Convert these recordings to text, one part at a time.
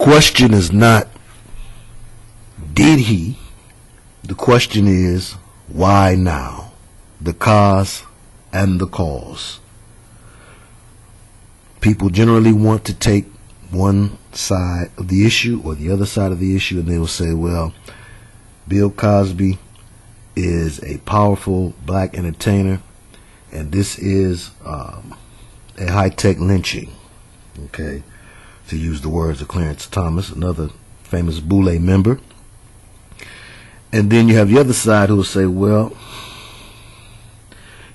question is not, did he? The question is, why now? The cause and the cause. People generally want to take one side of the issue or the other side of the issue, and they will say, well, Bill Cosby is a powerful black entertainer, and this is a high-tech lynching, okay, to use the words of Clarence Thomas, another famous Boule member. And then you have the other side who will say, well,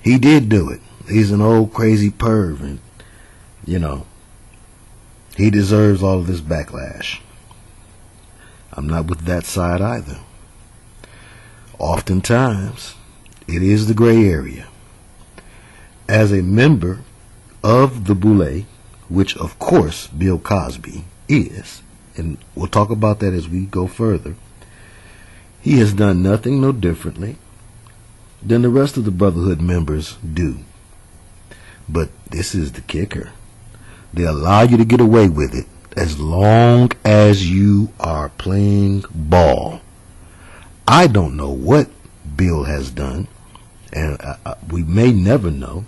he did do it. He's an old crazy perv, and, you know, he deserves all of this backlash. I'm not with that side either. Oftentimes, it is the gray area. As a member of the Boule, which of course Bill Cosby is, and we'll talk about that as we go further, he has done nothing no differently than the rest of the Brotherhood members do. But this is the kicker. They allow you to get away with it as long as you are playing ball. I don't know what Bill has done, and we may never know,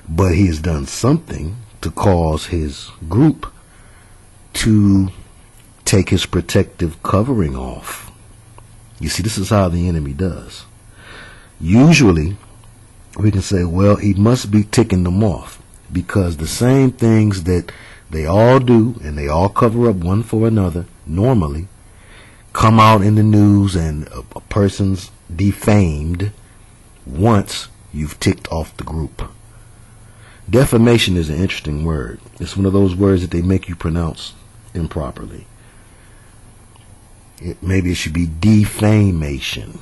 but he has done something to cause his group to take his protective covering off. You see, this is how the enemy does. Usually, we can say, well, he must be ticking them off, because the same things that they all do, and they all cover up one for another, normally, come out in the news and a person's defamed once you've ticked off the group. Defamation is an interesting word. It's one of those words that they make you pronounce improperly. Maybe it should be defamation.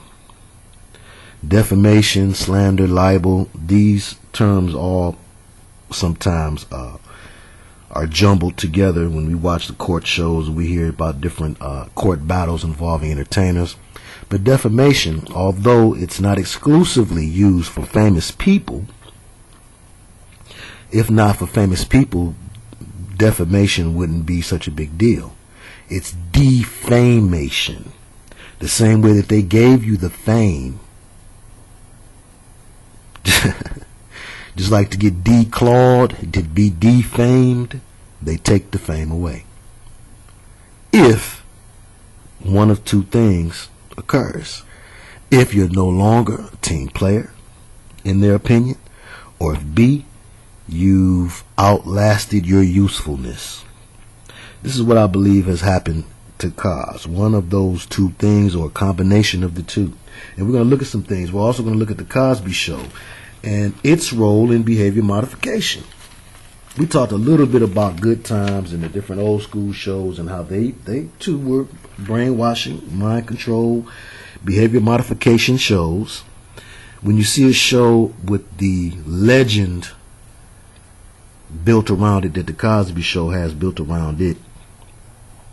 Defamation, slander, libel, these terms all sometimes are jumbled together when we watch the court shows and we hear about different court battles involving entertainers. But defamation, although it's not exclusively used for famous people, if not for famous people, defamation wouldn't be such a big deal. It's defamation. The same way that they gave you the fame, just like to get declawed, to be defamed, they take the fame away. If one of two things occurs. If you're no longer a team player, in their opinion, or if B, you've outlasted your usefulness. This is what I believe has happened to Cos. One of those two things, or a combination of the two. And we're going to look at some things. We're also going to look at the Cosby Show and its role in behavior modification. We talked a little bit about Good Times and the different old school shows and how they too were brainwashing, mind control, behavior modification shows. When you see a show with the legend built around it that the Cosby Show has built around it,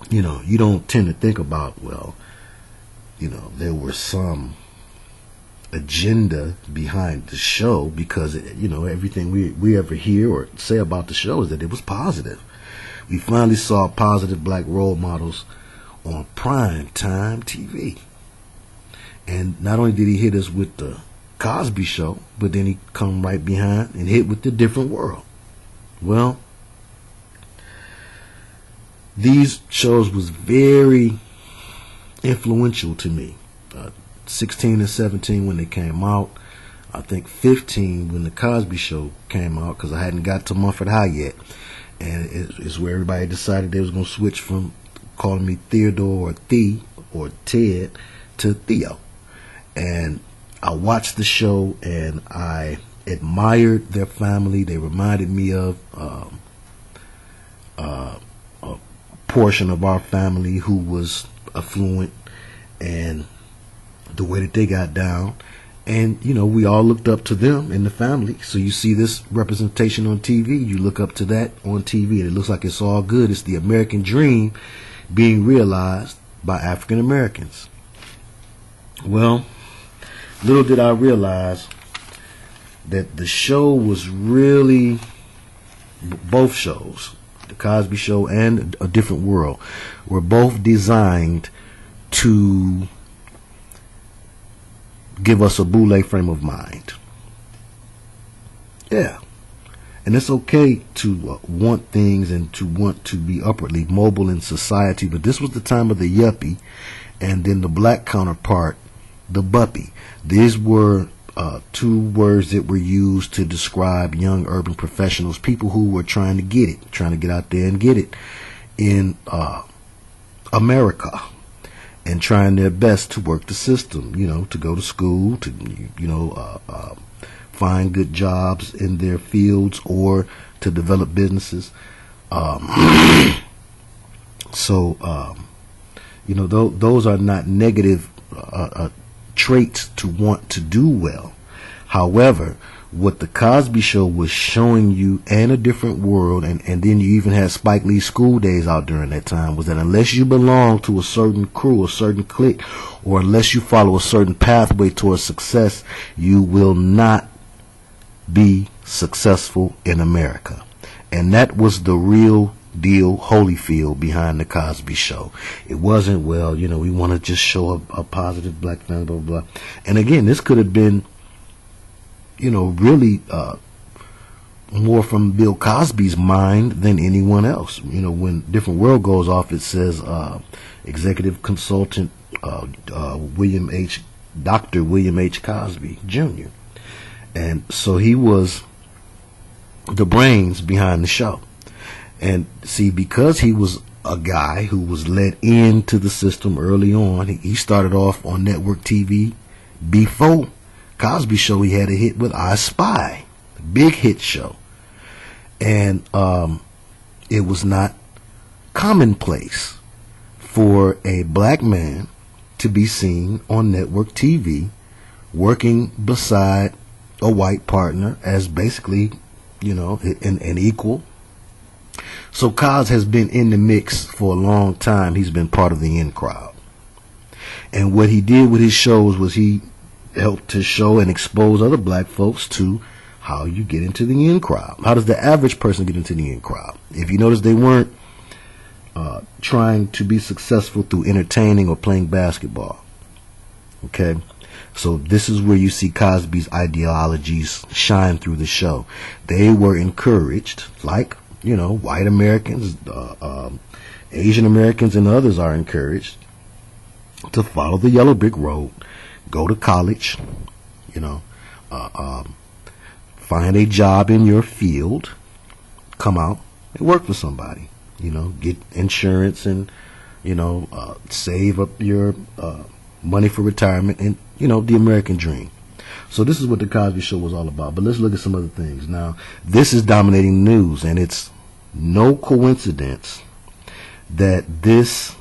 you know, you don't tend to think about, well, you know, there was some agenda behind the show, because you know, everything we ever hear or say about the show is that it was positive. We finally saw positive black role models on prime time TV. And not only did he hit us with the Cosby Show, but then he come right behind and hit with the Different World. Well, these shows was very influential to me. 16 and 17 when they came out. I think 15 when the Cosby Show came out, because I hadn't got to Mumford High yet. And it's where everybody decided they was going to switch from calling me Theodore or Thee or Ted to Theo. And I watched the show and I admired their family. They reminded me of a portion of our family who was affluent, and the way that they got down. And, you know, we all looked up to them in the family. So you see this representation on TV, you look up to that on TV, and it looks like it's all good. It's the American dream being realized by African Americans. Well, little did I realize that the show was really, both shows, The Cosby Show and A Different World were both designed to give us a Boule frame of mind. Yeah. And it's okay to want things and to want to be upwardly mobile in society, but this was the time of the yuppie, and then the black counterpart, the buppy. These were two words that were used to describe young urban professionals, people who were trying to get it, trying to get out there and get it in America, and trying their best to work the system, you know, to go to school, to, you know, find good jobs in their fields or to develop businesses. You know, those are not negative traits to want to do well. However, what the Cosby Show was showing you, and A Different World, and then you even had Spike Lee's School Days out during that time, was that unless you belong to a certain crew, a certain clique, or unless you follow a certain pathway towards success, you will not be successful in America. And that was the real deal Holyfield behind the Cosby Show. It wasn't, well, you know, we want to just show a positive black family, blah, blah, blah. And again, this could have been, you know, really more from Bill Cosby's mind than anyone else. You know, when Different World goes off, it says executive consultant Dr. William H. Cosby Jr. And so he was the brains behind the show. And see, because he was a guy who was let into the system early on, he started off on network TV before Cosby Show. He had a hit with I Spy, a big hit show. And it was not commonplace for a black man to be seen on network TV working beside a white partner as basically, you know, an equal. So Cos has been in the mix for a long time. He's been part of the in crowd. And what he did with his shows was he helped to show and expose other black folks to how you get into the in crowd. How does the average person get into the in crowd? If you notice, they weren't trying to be successful through entertaining or playing basketball. Okay? So this is where you see Cosby's ideologies shine through the show. They were encouraged, like, you know, white Americans, Asian Americans, and others are encouraged to follow the yellow brick road, go to college, you know, find a job in your field, come out and work for somebody, you know, get insurance and, you know, save up your money for retirement, and, you know, the American dream. So this is what the Cosby Show was all about. But let's look at some other things. Now, this is dominating news, and it's no coincidence that this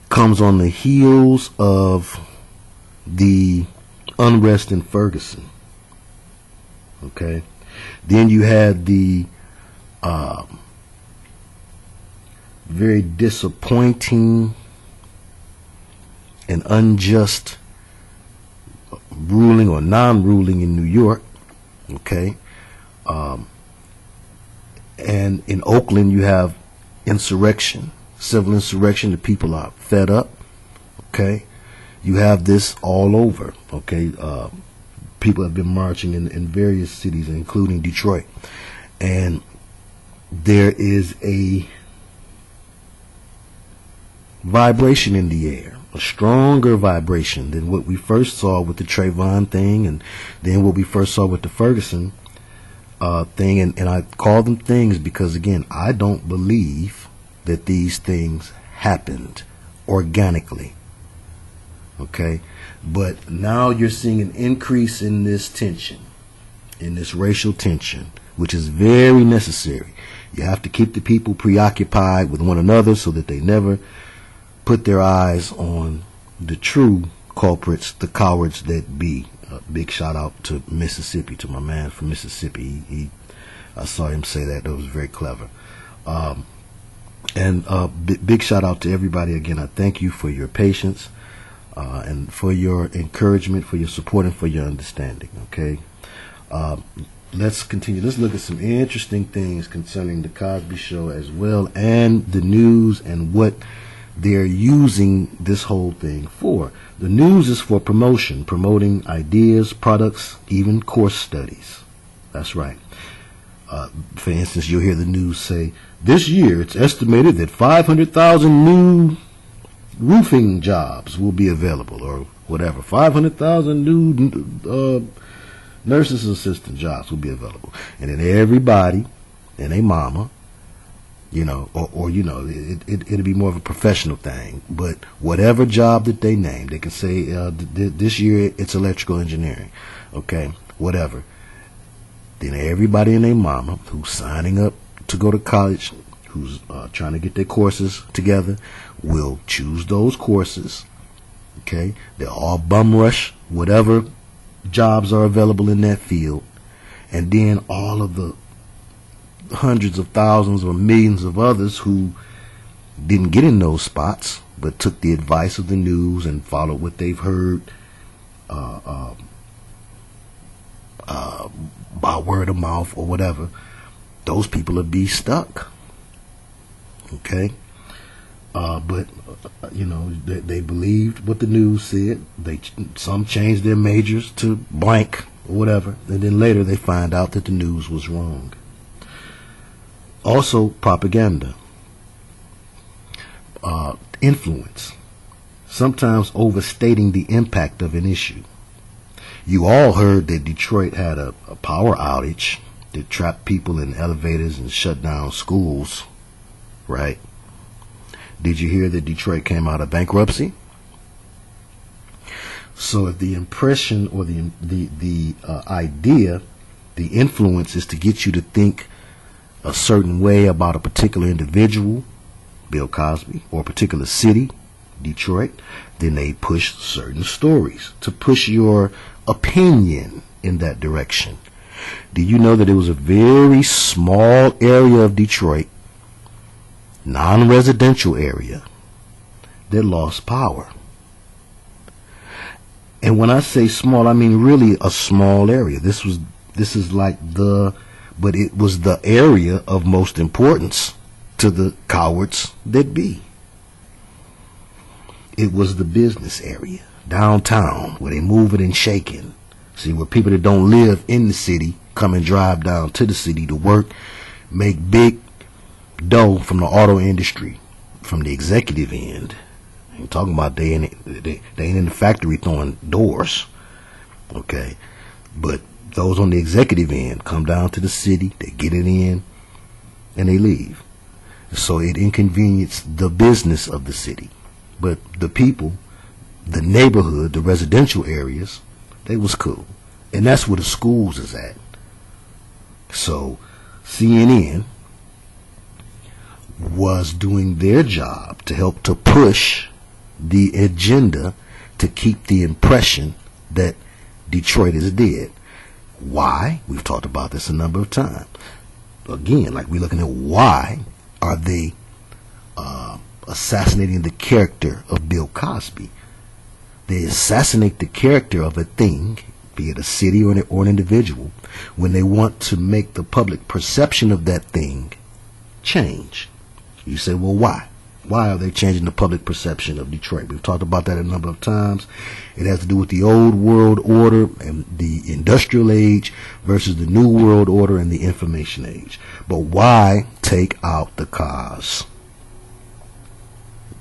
comes on the heels of the unrest in Ferguson. Okay? Then you had the very disappointing and unjust ruling or non-ruling in New York. Okay? And in Oakland, you have insurrection, civil insurrection. The people are fed up. Okay? You have this all over. Okay? People have been marching in various cities, including Detroit. And there is a vibration in the air, a stronger vibration than what we first saw with the Trayvon thing, and then what we first saw with the Ferguson thing. And I call them things because, again, I don't believe that these things happened organically. Okay? But now you're seeing an increase in this tension, in this racial tension, which is very necessary. You have to keep the people preoccupied with one another so that they never put their eyes on the true culprits, the cowards that be. Big shout out to Mississippi, to my man from Mississippi. I saw him say that. That was very clever. Big shout out to everybody. Again, I thank you for your patience and for your encouragement, for your support, and for your understanding. Okay. let's continue. Let's look at some interesting things concerning the Cosby Show as well, and the news and what they're using this whole thing for. The news is for promotion, promoting ideas, products, even course studies. That's right. For instance, you'll hear the news say, this year it's estimated that 500,000 new roofing jobs will be available, or whatever. 500,000 new nurses assistant jobs will be available. And then everybody and their mama, or it'll be more of a professional thing. But whatever job that they name, they can say, this year it's electrical engineering. Okay, whatever. Then everybody and their mama who's signing up to go to college, who's trying to get their courses together, will choose those courses. Okay, they'll all bum rush whatever jobs are available in that field, and then all of the hundreds of thousands or millions of others who didn't get in those spots but took the advice of the news and followed what they've heard by word of mouth or whatever, those people will be stuck. Okay, but they believed what the news said. Some changed their majors to blank or whatever, and then later they find out that the news was wrong. Also, propaganda, influence, sometimes overstating the impact of an issue. You all heard that Detroit had a power outage that trapped people in elevators and shut down schools, right? Did you hear that Detroit came out of bankruptcy? So if the impression or the idea, the influence is to get you to think a certain way about a particular individual, Bill Cosby, or a particular city, Detroit, then they push certain stories to push your opinion in that direction. Do you know that it was a very small area of Detroit, non-residential area, that lost power? And when I say small, I mean really a small area. This is like but it was the area of most importance to the cowards that be. It was the business area, downtown, where they moving and shaking. See, where people that don't live in the city come and drive down to the city to work, make big dough from the auto industry, from the executive end. I'm talking about they ain't in the factory throwing doors, okay? But those on the executive end come down to the city, they get it in, and they leave. So it inconvenienced the business of the city. But the people, the neighborhood, the residential areas, they was cool. And that's where the schools is at. So CNN was doing their job to help to push the agenda to keep the impression that Detroit is dead. Why? We've talked about this a number of times. Again, like we're looking at why are they assassinating the character of Bill Cosby. They assassinate the character of a thing, be it a city or an individual, when they want to make the public perception of that thing change. You say, well, why? Why are they changing the public perception of Detroit? We've talked about that a number of times. It has to do with the old world order and the industrial age versus the new world order and the information age. But why take out the cause?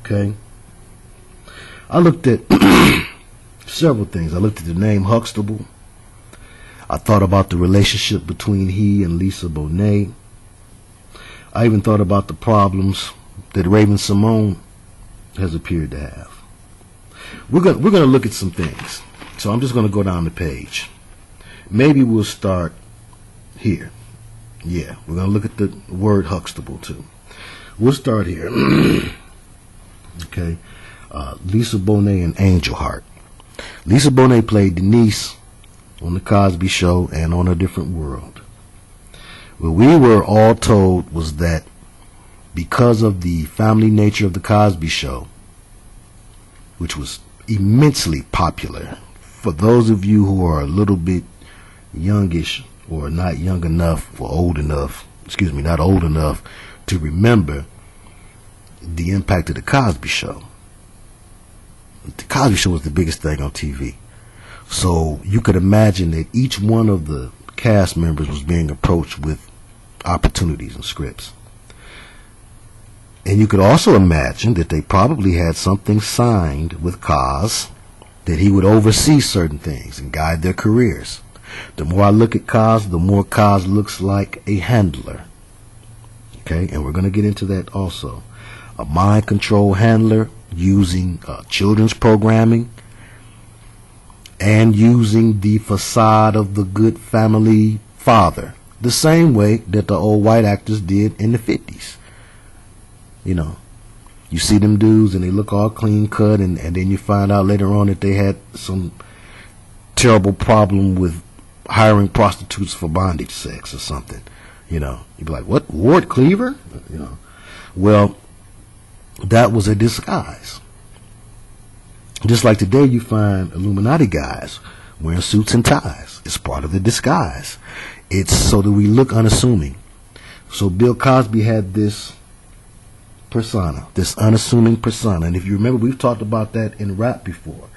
Okay. I looked at several things. I looked at the name Huxtable. I thought about the relationship between he and Lisa Bonet. I even thought about the problems that Raven Simone has appeared to have. We're gonna look at some things. So I'm just gonna go down the page. Maybe we'll start here. Yeah, we're gonna look at the word Huxtable too. We'll start here. Okay. Lisa Bonet and Angel Heart. Lisa Bonet played Denise on the Cosby Show and on A Different World. What we were all told was that because of the family nature of the Cosby Show, which was immensely popular, for those of you who are a little bit youngish or not young enough or old enough, excuse me, not old enough to remember the impact of the Cosby Show. The Cosby Show was the biggest thing on TV. So you could imagine that each one of the cast members was being approached with opportunities and scripts. And you could also imagine that they probably had something signed with Cos that he would oversee certain things and guide their careers. The more I look at Cos, the more Cos looks like a handler. Okay, and we're going to get into that also. A mind control handler using children's programming and using the facade of the good family father, the same way that the old white actors did in the 50s. You know, you see them dudes and they look all clean cut, and then you find out later on that they had some terrible problem with hiring prostitutes for bondage sex or something. You know, you'd be like, what, Ward Cleaver? You know, well, that was a disguise. Just like today you find Illuminati guys wearing suits and ties. It's part of the disguise. It's so that we look unassuming. So Bill Cosby had this persona, this unassuming persona. And if you remember, we've talked about that in rap before.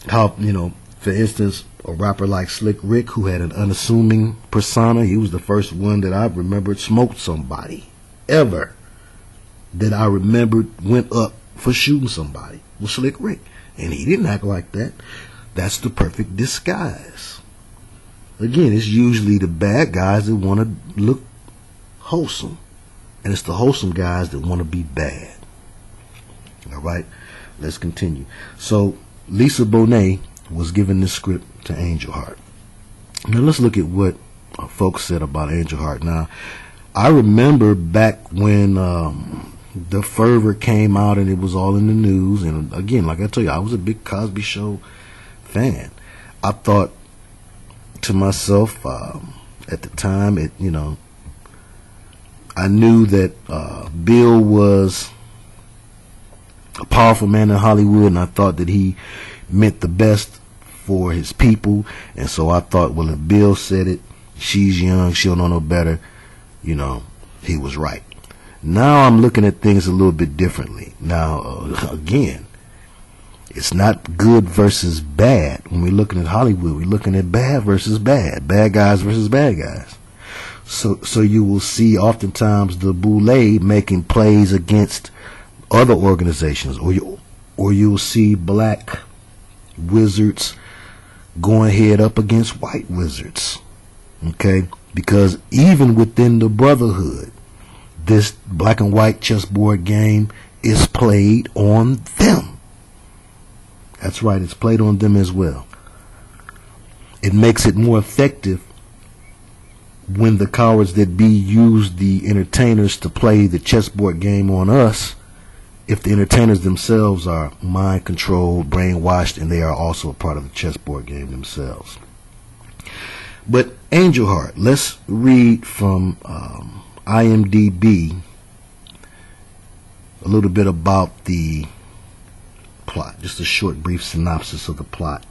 How, you know, for instance, a rapper like Slick Rick, who had an unassuming persona, he was the first one that I remembered smoked somebody ever that I remembered went up for shooting somebody was Slick Rick. And he didn't act like that. That's the perfect disguise. Again, it's usually the bad guys that want to look wholesome. And it's the wholesome guys that want to be bad. All right, let's continue. So Lisa Bonet was given this script to Angel Heart. Now let's look at what folks said about Angel Heart. Now, I remember back when the fervor came out and it was all in the news. And again, like I told you, I was a big Cosby Show fan. I thought to myself at the time, I knew that Bill was a powerful man in Hollywood, and I thought that he meant the best for his people. And so I thought, well, if Bill said it, she's young, she'll know no better, he was right. Now I'm looking at things a little bit differently. Now, again, it's not good versus bad. When we're looking at Hollywood, we're looking at bad versus bad, bad guys versus bad guys. So you will see oftentimes the Boule making plays against other organizations, or you'll see black wizards going head up against white wizards. Okay? Because even within the brotherhood, this black and white chessboard game is played on them. That's right, it's played on them as well. It makes it more effective when the cowards that be use the entertainers to play the chessboard game on us, if the entertainers themselves are mind controlled, brainwashed, and they are also a part of the chessboard game themselves. But Angel Heart, let's read from IMDb a little bit about the plot, just a short brief synopsis of the plot.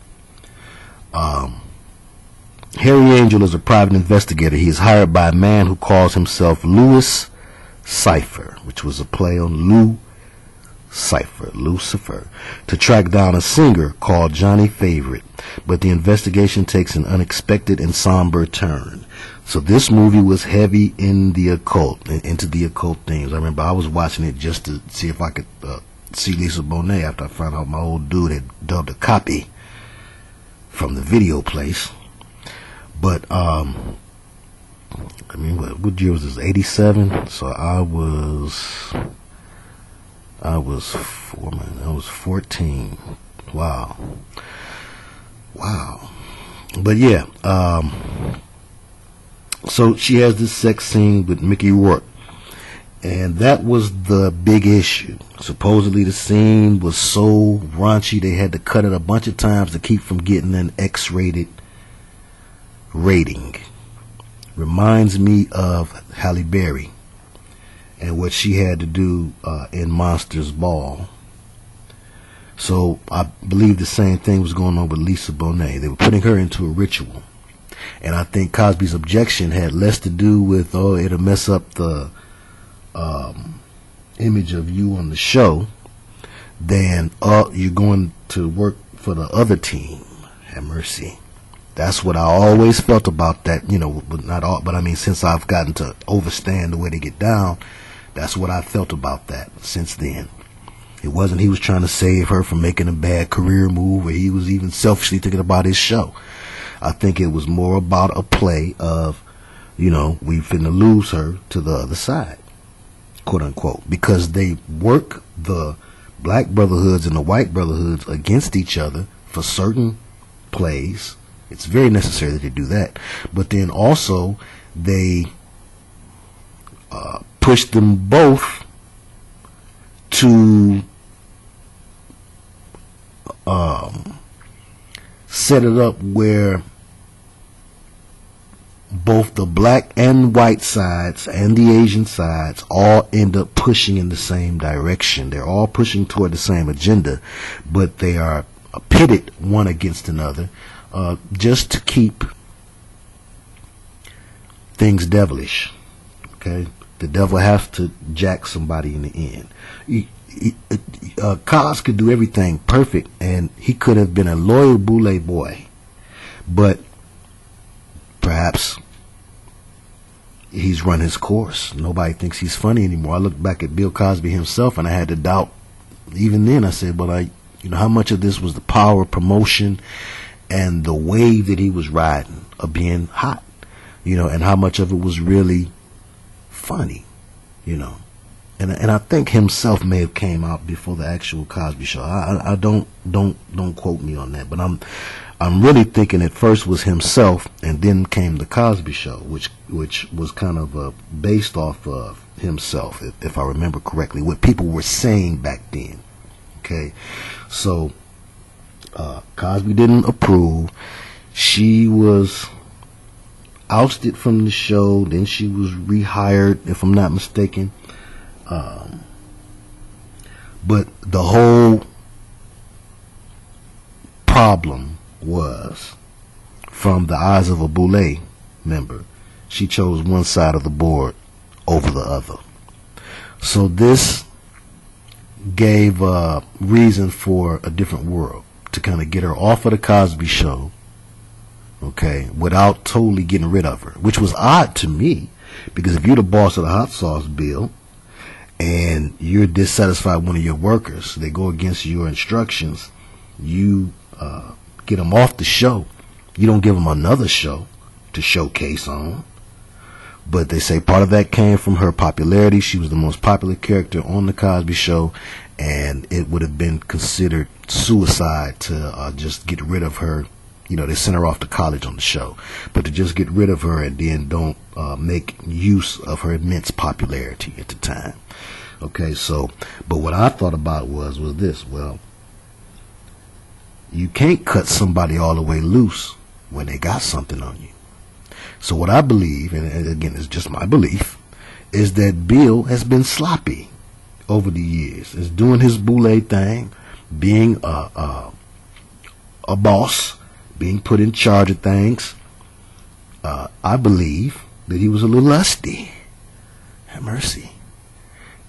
Harry Angel is a private investigator. He is hired by a man who calls himself Louis Cypher, which was a play on Lucifer, to track down a singer called Johnny Favorite. But the investigation takes an unexpected and somber turn. So this movie was heavy in the occult, into the occult themes. I remember I was watching it just to see if I could see Lisa Bonet after I found out my old dude had dubbed a copy from the video place. But what year was this? 87. So I was 14. Wow. But yeah, so she has this sex scene with Mickey Rourke, and that was the big issue. Supposedly the scene was so raunchy they had to cut it a bunch of times to keep from getting an X-rated rating. Reminds me of Halle Berry and what she had to do in Monsters Ball. So I believe the same thing was going on with Lisa Bonet. They were putting her into a ritual. And I think Cosby's objection had less to do with, oh, it'll mess up the image of you on the show, than you're going to work for the other team. Have mercy. That's what I always felt about that, but not all, but I mean, since I've gotten to understand the way they get down, that's what I felt about that since then. It wasn't he was trying to save her from making a bad career move, or he was even selfishly thinking about his show. I think it was more about a play of, we finna lose her to the other side, quote unquote, because they work the black brotherhoods and the white brotherhoods against each other for certain plays. It's very necessary that they do that. But then also they push them both to set it up where both the black and white sides and the Asian sides all end up pushing in the same direction. They're all pushing toward the same agenda, but they are pitted one against another, just to keep things devilish. Okay, the devil has to jack somebody in the end. Cos could do everything perfect, and he could have been a loyal Boule boy, but perhaps he's run his course. Nobody thinks he's funny anymore. I look back at Bill Cosby himself, and I had to doubt. Even then, I said, "But how much of this was the power of promotion and the wave that he was riding of being hot, and how much of it was really funny, And I think himself may have came out before the actual Cosby Show. I don't quote me on that, but I'm really thinking at first was himself, and then came the Cosby Show, which was kind of based off of himself, if I remember correctly, what people were saying back then. Okay, so Cosby didn't approve. She was ousted from the show. Then she was rehired, if I'm not mistaken. But the whole problem was, from the eyes of a Boule member, she chose one side of the board over the other. So this gave a reason for a different world to kind of get her off of the Cosby Show, okay, without totally getting rid of her, which was odd to me, because if you're the boss of the hot sauce bill and you're dissatisfied with one of your workers, they go against your instructions, you get them off the show. You don't give them another show to showcase on. But they say part of that came from her popularity. She was the most popular character on the Cosby Show, and it would have been considered suicide to just get rid of her. They sent her off to college on the show, but to just get rid of her and then don't make use of her immense popularity at the time. Okay, so, but what I thought about was this. Well, you can't cut somebody all the way loose when they got something on you. So what I believe, and again, it's just my belief, is that Bill has been sloppy over the years. Is doing his Boule thing, being a boss, being put in charge of things. I believe that he was a little lusty. Have mercy.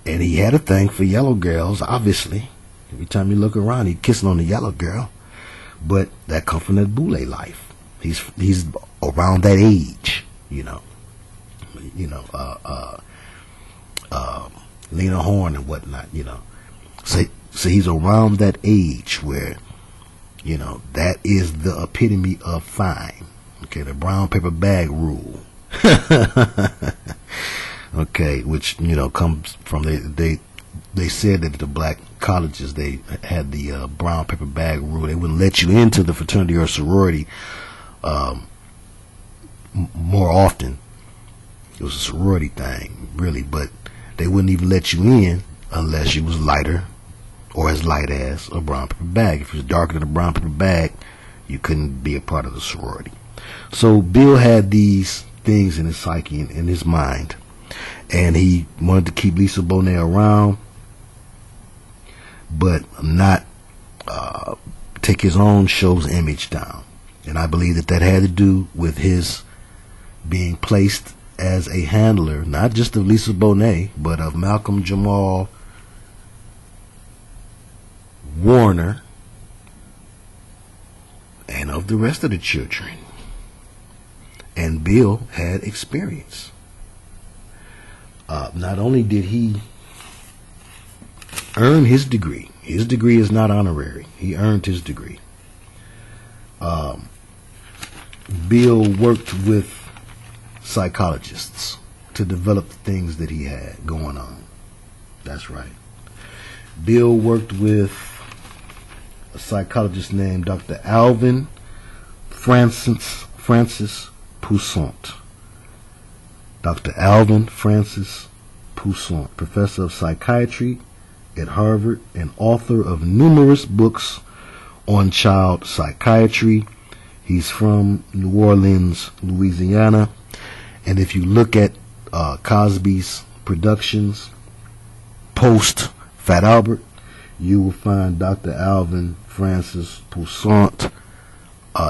And he had a thing for yellow girls, obviously. Every time you look around, he's kissing on the yellow girl. But that comes from that Boule life. He's around that age, Lena Horne and whatnot, So he's around that age where, that is the epitome of fine. Okay, the brown paper bag rule. Okay, which comes from they said that the black colleges, they had the brown paper bag rule. They wouldn't let you into the fraternity or sorority more often. It was a sorority thing, really, but they wouldn't even let you in unless you was lighter or as light as a brown paper bag. If you was darker than a brown paper bag, you couldn't be a part of the sorority. So Bill had these things in his psyche and in his mind, and he wanted to keep Lisa Bonet around, but not take his own show's image down. And I believe that that had to do with his being placed as a handler, not just of Lisa Bonet, but of Malcolm Jamal Warner and of the rest of the children. And Bill had experience. Not only did he earn his degree is not honorary. He earned his degree. Bill worked with psychologists to develop the things that he had going on. That's right. Bill worked with a psychologist named Dr. Alvin Francis Poussaint. Dr. Alvin Francis Poussaint, professor of psychiatry at Harvard and author of numerous books on child psychiatry. He's from New Orleans, Louisiana. And if you look at Cosby's productions post Fat Albert, you will find Dr. Alvin Francis Poussaint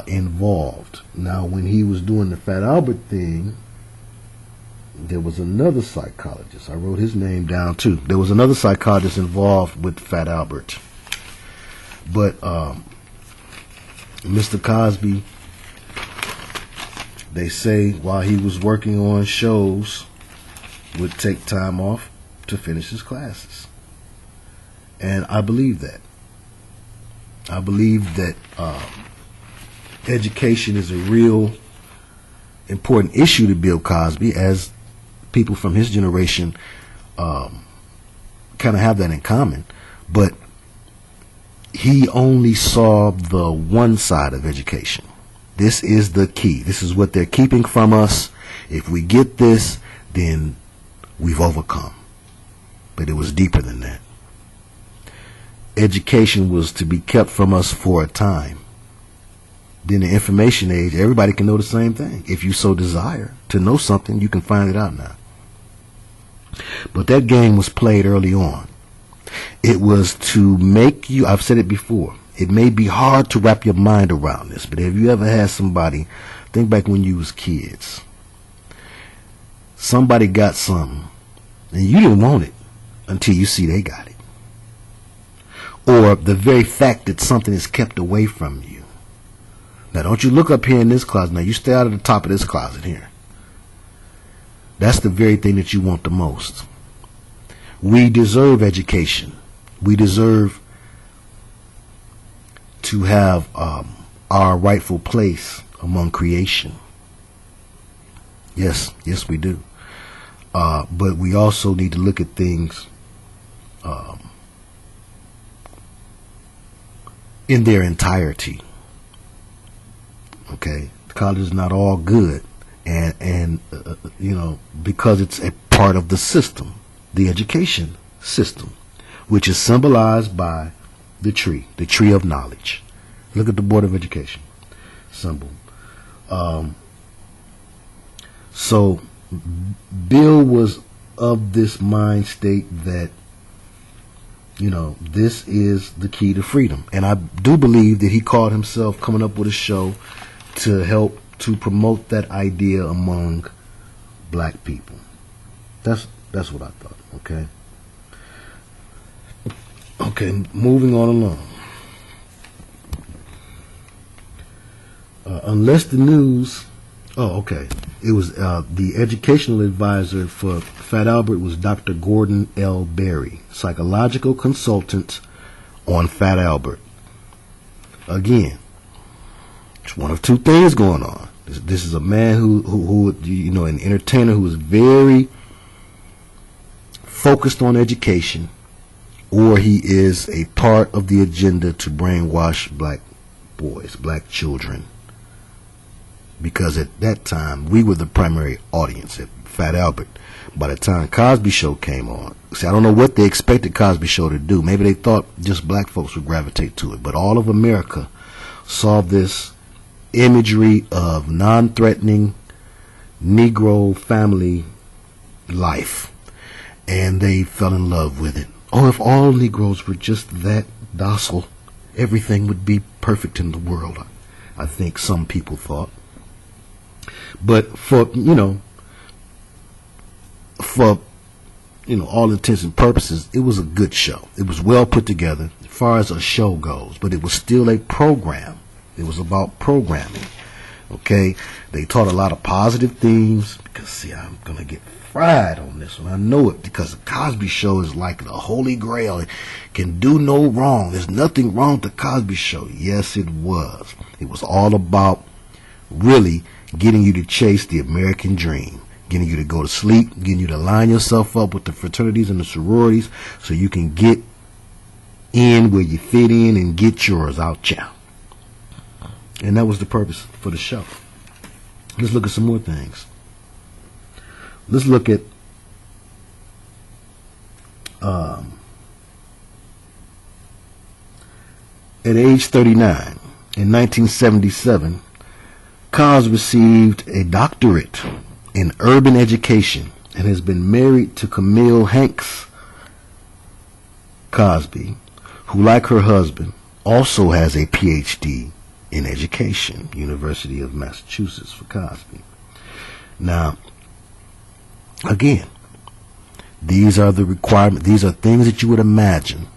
involved. Now, when he was doing the Fat Albert thing, there was another psychologist. I wrote his name down too. There was another psychologist involved with Fat Albert. But Mr. Cosby, they say while he was working on shows, would take time off to finish his classes. And I believe that. I believe that education is a real important issue to Bill Cosby, as people from his generation kind of have that in common. But he only saw the one side of education. This is the key. This is what they're keeping from us. If we get this, then we've overcome. But it was deeper than that. Education was to be kept from us for a time. Then the information age, everybody can know the same thing. If you so desire to know something, you can find it out now. But that game was played early on. It was to make you, I've said it before, it may be hard to wrap your mind around this, but have you ever had somebody, think back when you was kids, somebody got something and you didn't want it until you see they got it. Or the very fact that something is kept away from you. Now don't you look up here in this closet. Now you stay out of the top of this closet here. That's the very thing that you want the most. We deserve education. We deserve to have our rightful place among creation. Yes, we do. But we also need to look at things in their entirety. Okay, college is not all good, and you know, because it's a part of the system, the education system, which is symbolized by the tree of knowledge. Look at the Board of Education symbol. So Bill was of this mind state that, you know, this is the key to freedom. And I do believe that he called himself coming up with a show to help to promote that idea among black people. That's what I thought. Okay, moving on along. Unless the news, it was the educational advisor for Fat Albert was Dr. Gordon L. Berry, psychological consultant on Fat Albert. Again, it's one of two things going on. This is a man who you know, an entertainer who is very focused on education, or he is a part of the agenda to brainwash black boys, black children. Because at that time, we were the primary audience at Fat Albert. By the time Cosby Show came on, see, I don't know what they expected Cosby Show to do. Maybe they thought just black folks would gravitate to it. But all of America saw this imagery of non-threatening Negro family life, and they fell in love with it. Oh, if all Negroes were just that docile, everything would be perfect in the world. I think some people thought. But for all intents and purposes, it was a good show. It was well put together as far as a show goes, but it was still a program. It was about programming. Okay, they taught a lot of positive themes, because see, I'm gonna get fried on this one. I know it, because the Cosby Show is like the holy grail. It can do no wrong. There's nothing wrong with the Cosby Show. Yes, it was. It was all about really getting you to chase the American dream, getting you to go to sleep, getting you to line yourself up with the fraternities and the sororities so you can get in where you fit in and get yours out, chow. And that was the purpose for the show. Let's look at some more things. Let's look at age 39, in 1977, Cosby received a doctorate in urban education and has been married to Camille Hanks Cosby, who, like her husband, also has a PhD in education, University of Massachusetts for Cosby. Now, again, these are the requirements. These are things that you would imagine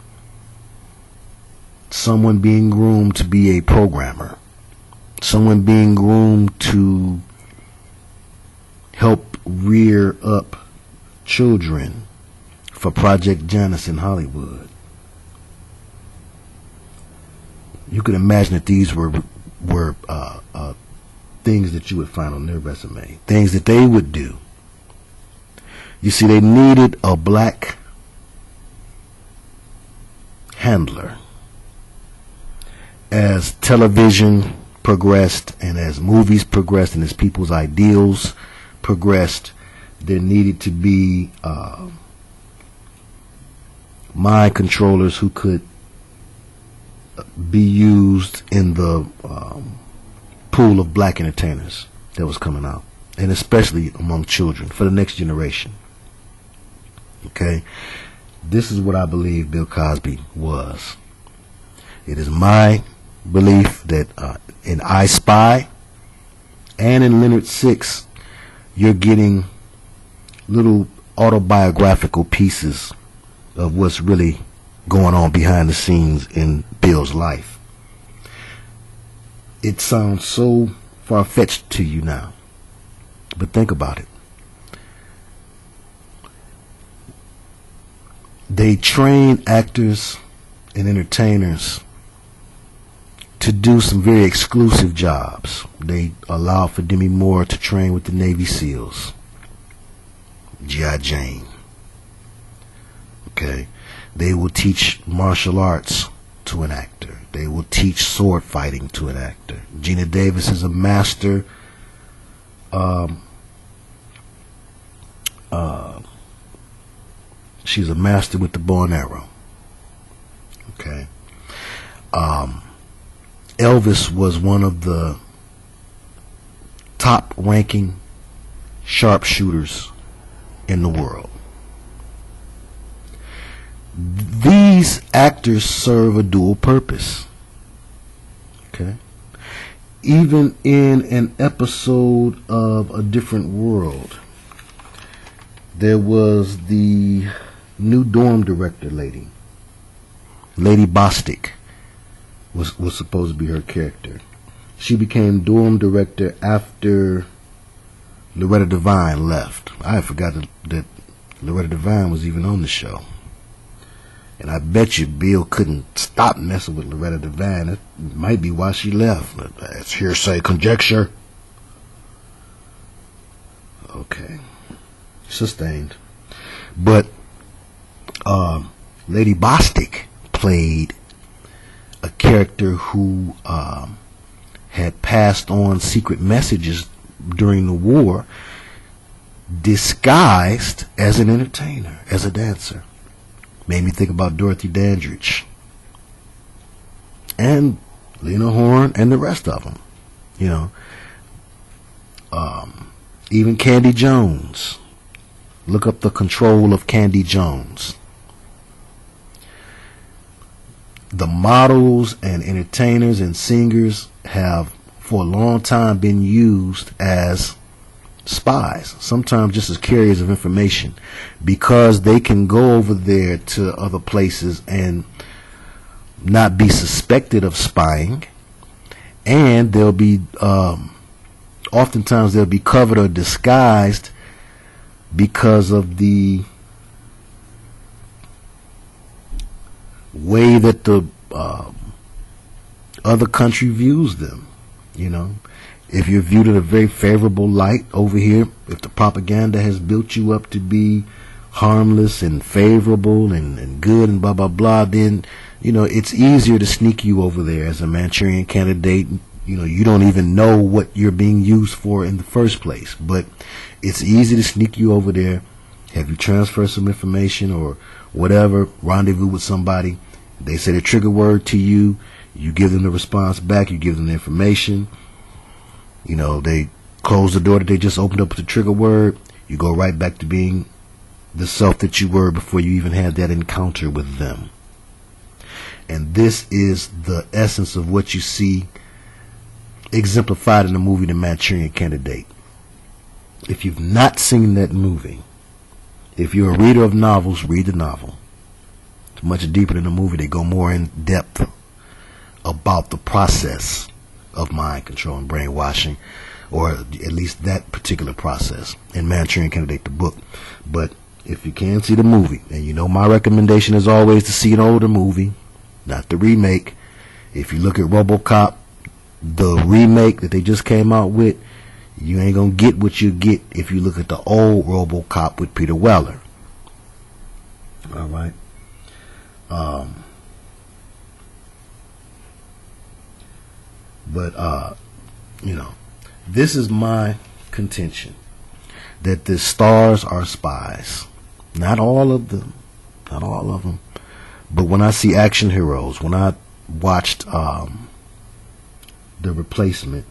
someone being groomed to be a programmer, someone being groomed to help rear up children for Project Janice in Hollywood. You could imagine that these were things that you would find on their resume, things that they would do. You see, they needed a black handler. As television progressed and as movies progressed and as people's ideals progressed, there needed to be mind controllers who could be used in the pool of black entertainers that was coming out, and especially among children for the next generation. Okay, this is what I believe Bill Cosby was. It is my belief that in I Spy and in Leonard Six, you're getting little autobiographical pieces of what's really going on behind the scenes in Bill's life. It sounds so far-fetched to you now, but think about it. They train actors and entertainers to do some very exclusive jobs. They allow for Demi Moore to train with the Navy SEALs, G.I. Jane. Okay, they will teach martial arts to an actor. They will teach sword fighting to an actor. Gina Davis is a master she's a master with the bow and arrow. Okay. Elvis was one of the top ranking sharpshooters in the world. These actors serve a dual purpose. Okay. Even in an episode of A Different World, there was the new dorm director lady. Lady Bostic was supposed to be her character. She became dorm director after Loretta Devine left. I had forgotten that Loretta Devine was even on the show. And I bet you Bill couldn't stop messing with Loretta Devine. It might be why she left. That's hearsay conjecture. Okay. Sustained. But Lady Bostic played a character who had passed on secret messages during the war, disguised as an entertainer, as a dancer. Made me think about Dorothy Dandridge and Lena Horne and the rest of them. You know, even Candy Jones. Look up The Control of Candy Jones. The models and entertainers and singers have for a long time been used as spies, sometimes just as carriers of information, because they can go over there to other places and not be suspected of spying, and they'll be oftentimes they'll be covered or disguised because of the way that the other country views them. You know, if you're viewed in a very favorable light over here, if the propaganda has built you up to be harmless and favorable and good and blah blah blah, then you know it's easier to sneak you over there as a Manchurian candidate. You know, you don't even know what you're being used for in the first place, but it's easy to sneak you over there, have you transfer some information or whatever, rendezvous with somebody, they say the trigger word to you, you give them the response back, you give them the information, you know, they close the door that they just opened up with the trigger word, you go right back to being the self that you were before you even had that encounter with them. And this is the essence of what you see exemplified in the movie The Manchurian Candidate. If you've not seen that movie, if you're a reader of novels, read the novel. It's much deeper than the movie. They go more in depth about the process of mind control and brainwashing, or at least that particular process in Manchurian Candidate, the book. But if you can see the movie, and you know my recommendation is always to see an older movie, not the remake. If you look at RoboCop, the remake that they just came out with, you ain't gonna get what you get if you look at the old RoboCop with Peter Weller. All right. You know, this is my contention, that the stars are spies. Not all of them. Not all of them. But when I see action heroes, when I watched The Replacement,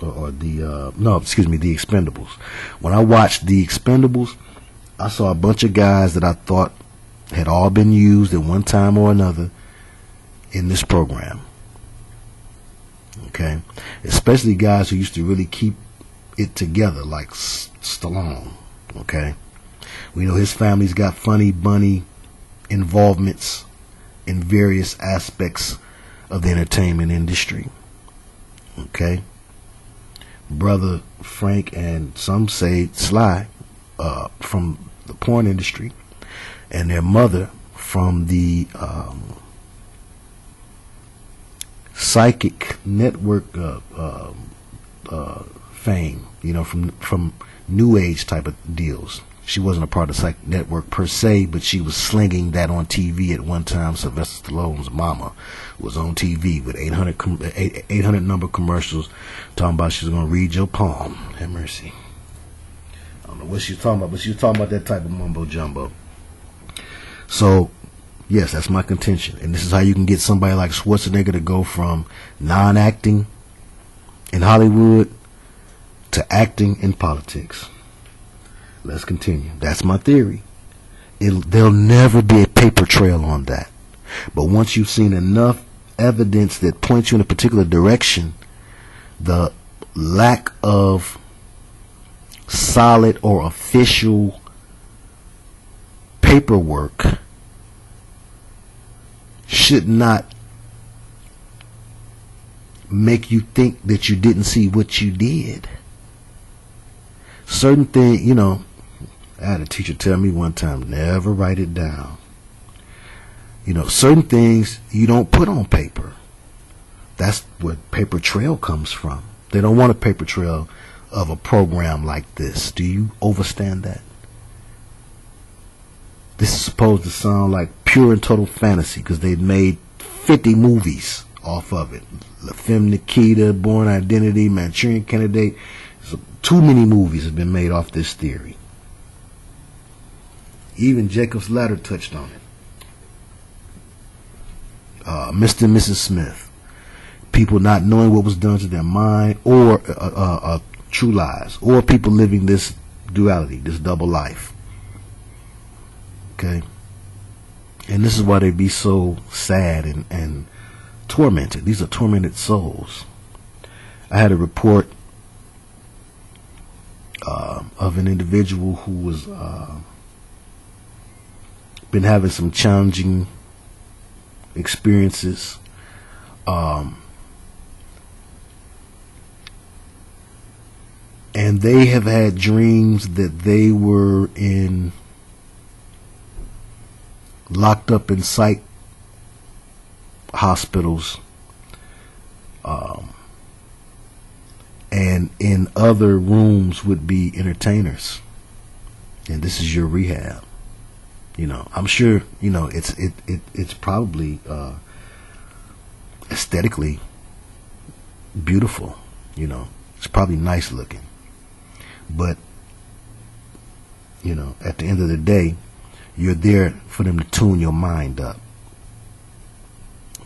or the The Expendables. When I watched The Expendables, I saw a bunch of guys that I thought had all been used at one time or another in this program. Okay, especially guys who used to really keep it together, like Stallone. Okay, we know his family's got funny bunny involvements in various aspects of the entertainment industry. Okay, brother Frank and some say Sly from the porn industry, and their mother from the psychic network fame, you know, from new age type of deals. She wasn't a part of the psychic network per se, but she was slinging that on TV at one time. Sylvester Stallone's mama was on TV with 800 number commercials talking about she was going to read your palm. Have mercy. I don't know what she was talking about, but she was talking about that type of mumbo jumbo. So, yes, that's my contention. And this is how you can get somebody like Schwarzenegger to go from non-acting in Hollywood to acting in politics. Let's continue. That's my theory. There'll never be a paper trail on that. But once you've seen enough evidence that points you in a particular direction, the lack of solid or official paperwork should not make you think that you didn't see what you did. Certain things, you know, I had a teacher tell me one time, never write it down. You know, certain things you don't put on paper. That's where paper trail comes from. They don't want a paper trail of a program like this. Do you understand that? This is supposed to sound like pure and total fantasy because they've made 50 movies off of it. La Femme Nikita, Born Identity, Manchurian Candidate. So too many movies have been made off this theory. Even Jacob's Ladder touched on it. Mr. and Mrs. Smith. People not knowing what was done to their mind, or true lies, or people living this duality, this double life. Okay? And this is why they be so sad and tormented. These are tormented souls. I had a report of an individual who was been having some challenging experiences. And they have had dreams that they were locked up in psych hospitals, and in other rooms would be entertainers, and this is your rehab. I'm sure it's probably aesthetically beautiful. It's probably nice looking, but at the end of the day, you're there for them to tune your mind up.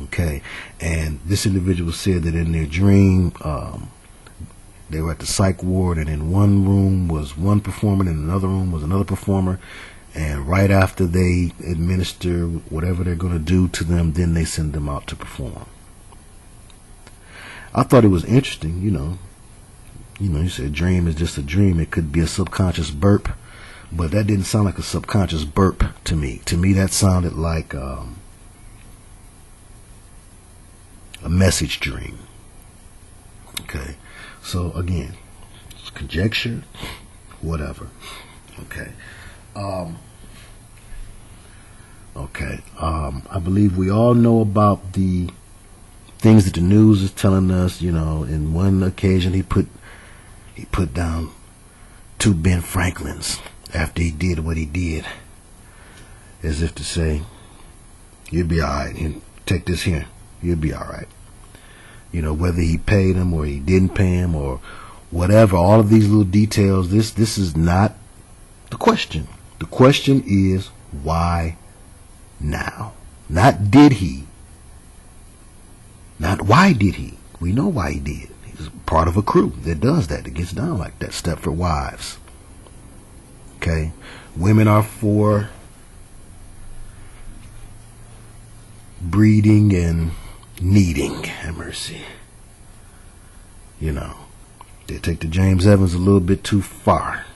Okay, and this individual said that in their dream, they were at the psych ward, and in one room was one performer, and in another room was another performer, and right after they administer whatever they're going to do to them, then they send them out to perform. I thought it was interesting. You said dream is just a dream. It could be a subconscious burp, but that didn't sound like a subconscious burp to me. To me, that sounded like a message dream. Okay, so again, it's conjecture, whatever. Okay. I believe we all know about the things that the news is telling us. In one occasion he put down 2 Ben Franklins after he did what he did, as if to say, you'll be alright, and take this here, you'll be alright. Whether he paid him or he didn't pay him or whatever, all of these little details, this is not the question. The question is, why now? Not did he, not why did he. We know why he did. He's part of a crew that does that gets down like that. Stepford Wives. Okay, women are for breeding and needing. Have mercy. They take the James Evans a little bit too far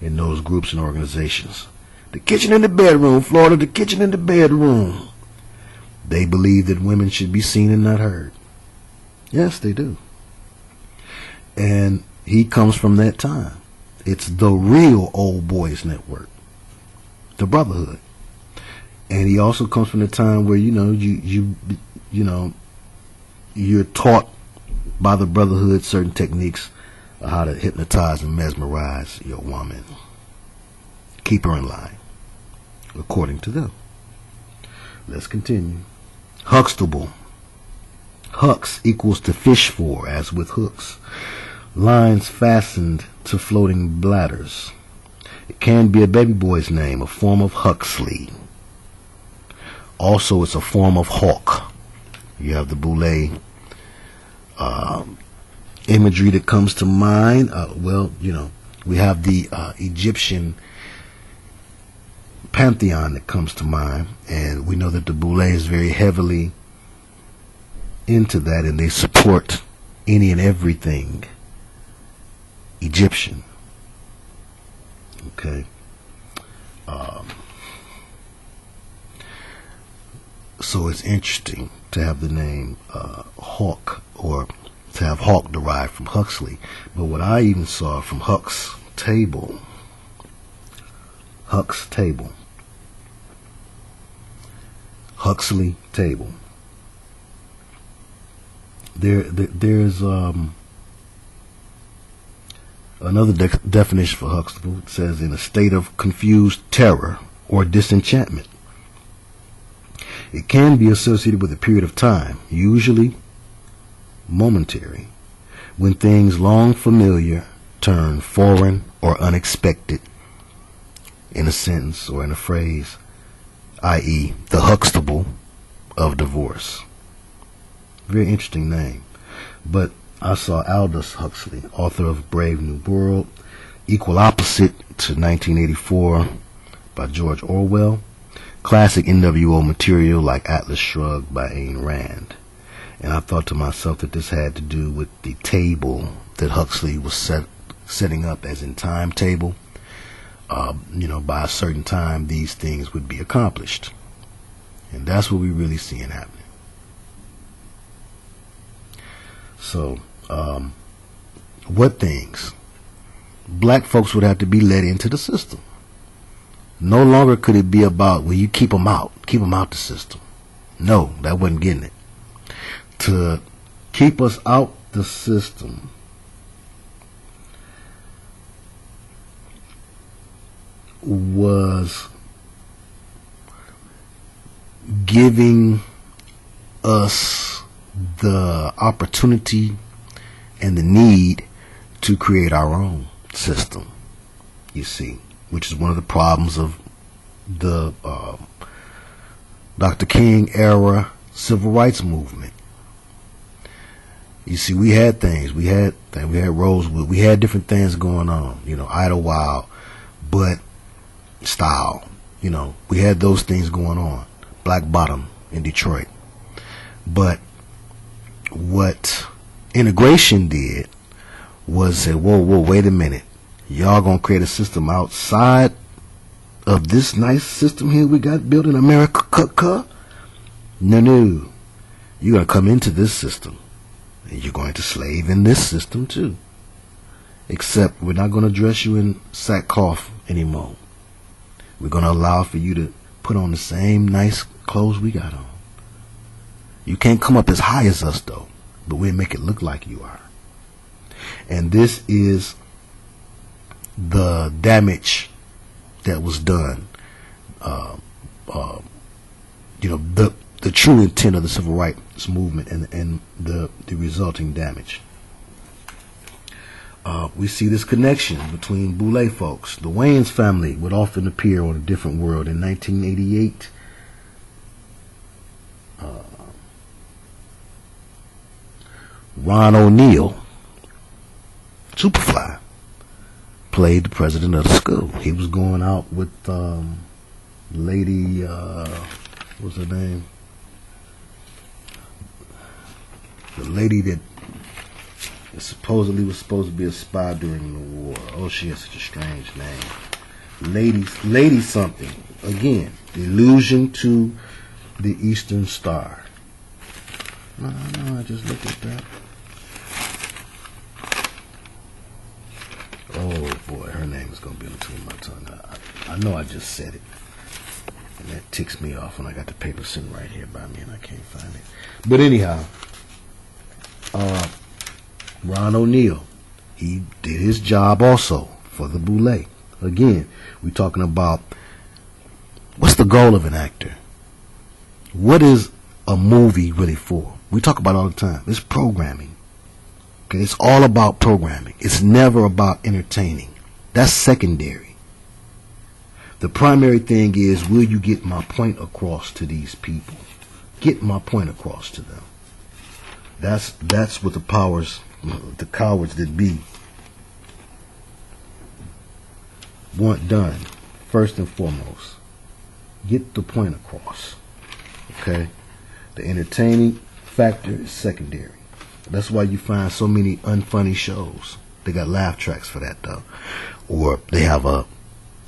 in those groups and organizations. The kitchen and the bedroom, Florida, the kitchen and the bedroom. They believe that women should be seen and not heard. Yes, they do. And he comes from that time. It's the real old boys network, the Brotherhood. And he also comes from the time where you're taught by the Brotherhood certain techniques of how to hypnotize and mesmerize your woman, keep her in line, according to them. Let's continue. Huxtable. Hux equals to fish for, as with hooks. Lines fastened to floating bladders. It can be a baby boy's name, a form of Huxley. Also, it's a form of hawk. You have the Boule imagery that comes to mind. We have the Egyptian pantheon that comes to mind, and we know that the Boule is very heavily into that, and they support any and everything Egyptian. Okay. So it's interesting to have the name Hawk, or to have Hawk derived from Huxley. But what I even saw from Hux's table, Huxley table, there's another definition for Huxtable. It says, in a state of confused terror or disenchantment. It can be associated with a period of time, usually momentary, when things long familiar turn foreign or unexpected in a sentence or in a phrase, i.e. the Huxtable of divorce. Very interesting name. But I saw Aldous Huxley, author of Brave New World, equal opposite to 1984 by George Orwell, classic NWO material like Atlas Shrugged by Ayn Rand. And I thought to myself that this had to do with the table that Huxley was setting up as in timetable. By a certain time, these things would be accomplished. And that's what we're really seeing happening. So, what things? Black folks would have to be let into the system. No longer could it be about, well, you keep them out the system. No, that wasn't getting it. To keep us out the system, was giving us the opportunity and the need to create our own system, you see, which is one of the problems of the Dr. King era civil rights movement. You see, we had things, we had Rosewood, we had different things going on, Idlewild, but style, we had those things going on. Black Bottom in Detroit. But what integration did was say, whoa, wait a minute. Y'all gonna create a system outside of this nice system here we got built in America? No. You're gonna come into this system and you're going to slave in this system too. Except we're not gonna dress you in sackcloth anymore. We're gonna allow for you to put on the same nice clothes we got on. You can't come up as high as us though, but we'll make it look like you are. And this is the damage that was done. The true intent of the civil rights movement and the resulting damage. We see this connection between Boule folks. The Wayans family would often appear on A Different World. In 1988, Ron O'Neal, Superfly, played the president of the school. He was going out with lady, what's her name? The lady that supposedly was supposed to be a spy during the war. Oh, she has such a strange name. Lady something. Again, allusion to the Eastern Star. No, I just looked at that. Oh boy, her name is going to be on the tip of my tongue. I know I just said it. And that ticks me off when I got the paper sitting right here by me and I can't find it. But anyhow, Ron O'Neal, he did his job also for the Boule. Again, we're talking about what's the goal of an actor? What is a movie really for? We talk about it all the time. It's programming. Okay, it's all about programming. It's never about entertaining. That's secondary. The primary thing is, will you get my point across to these people? Get my point across to them. That's what the cowards that be want done. First and foremost, get the point across. Okay, the entertaining factor is secondary. That's why you find so many unfunny shows. They got laugh tracks for that though, or they have a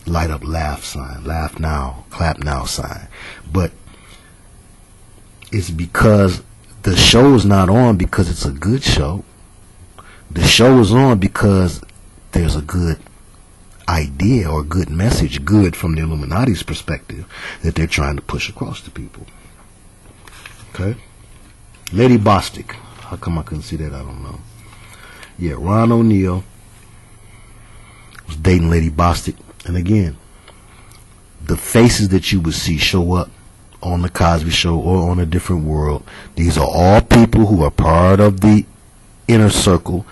light up laugh sign, laugh now, clap now sign. But it's because the show is not on because it's a good show. The show is on because there's a good idea or good message, good from the Illuminati's perspective, that they're trying to push across to people. Okay? Lady Bostic. How come I couldn't see that? I don't know. Yeah, Ron O'Neal was dating Lady Bostic. And again, the faces that you would see show up on the Cosby Show or on A Different World, these are all people who are part of the inner circle.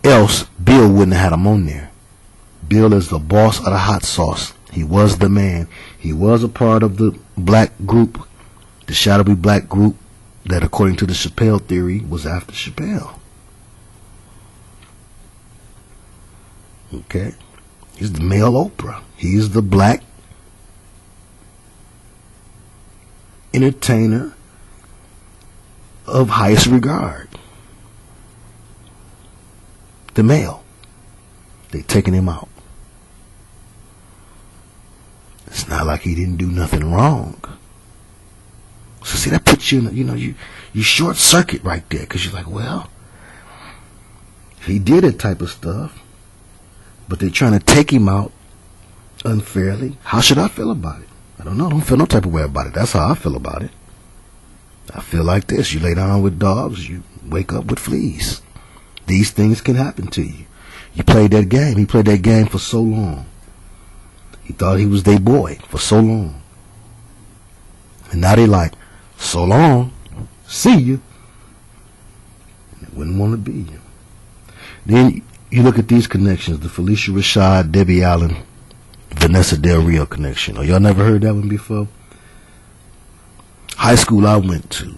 Else, Bill wouldn't have had them on there. Bill is the boss of the hot sauce. He was the man. He was a part of the black group, the shadowy black group that, according to the Chappelle theory, was after Chappelle. Okay? He's the male Oprah. He's the black entertainer of highest regard. The male. They taking him out. It's not like he didn't do nothing wrong. So see, that puts you in, you short circuit right there, because you're like, well, if he did that type of stuff, but they're trying to take him out unfairly, how should I feel about it? I don't know. I don't feel no type of way about it. That's how I feel about it. I feel like this. You lay down with dogs, you wake up with fleas. These things can happen to you. You played that game. He played that game for so long. He thought he was their boy for so long. And now they like, so long, see you. And they wouldn't want to be you. Then you look at these connections, the Felicia Rashad, Debbie Allen, Vanessa Del Rio connection. Oh, y'all never heard that one before? High school I went to,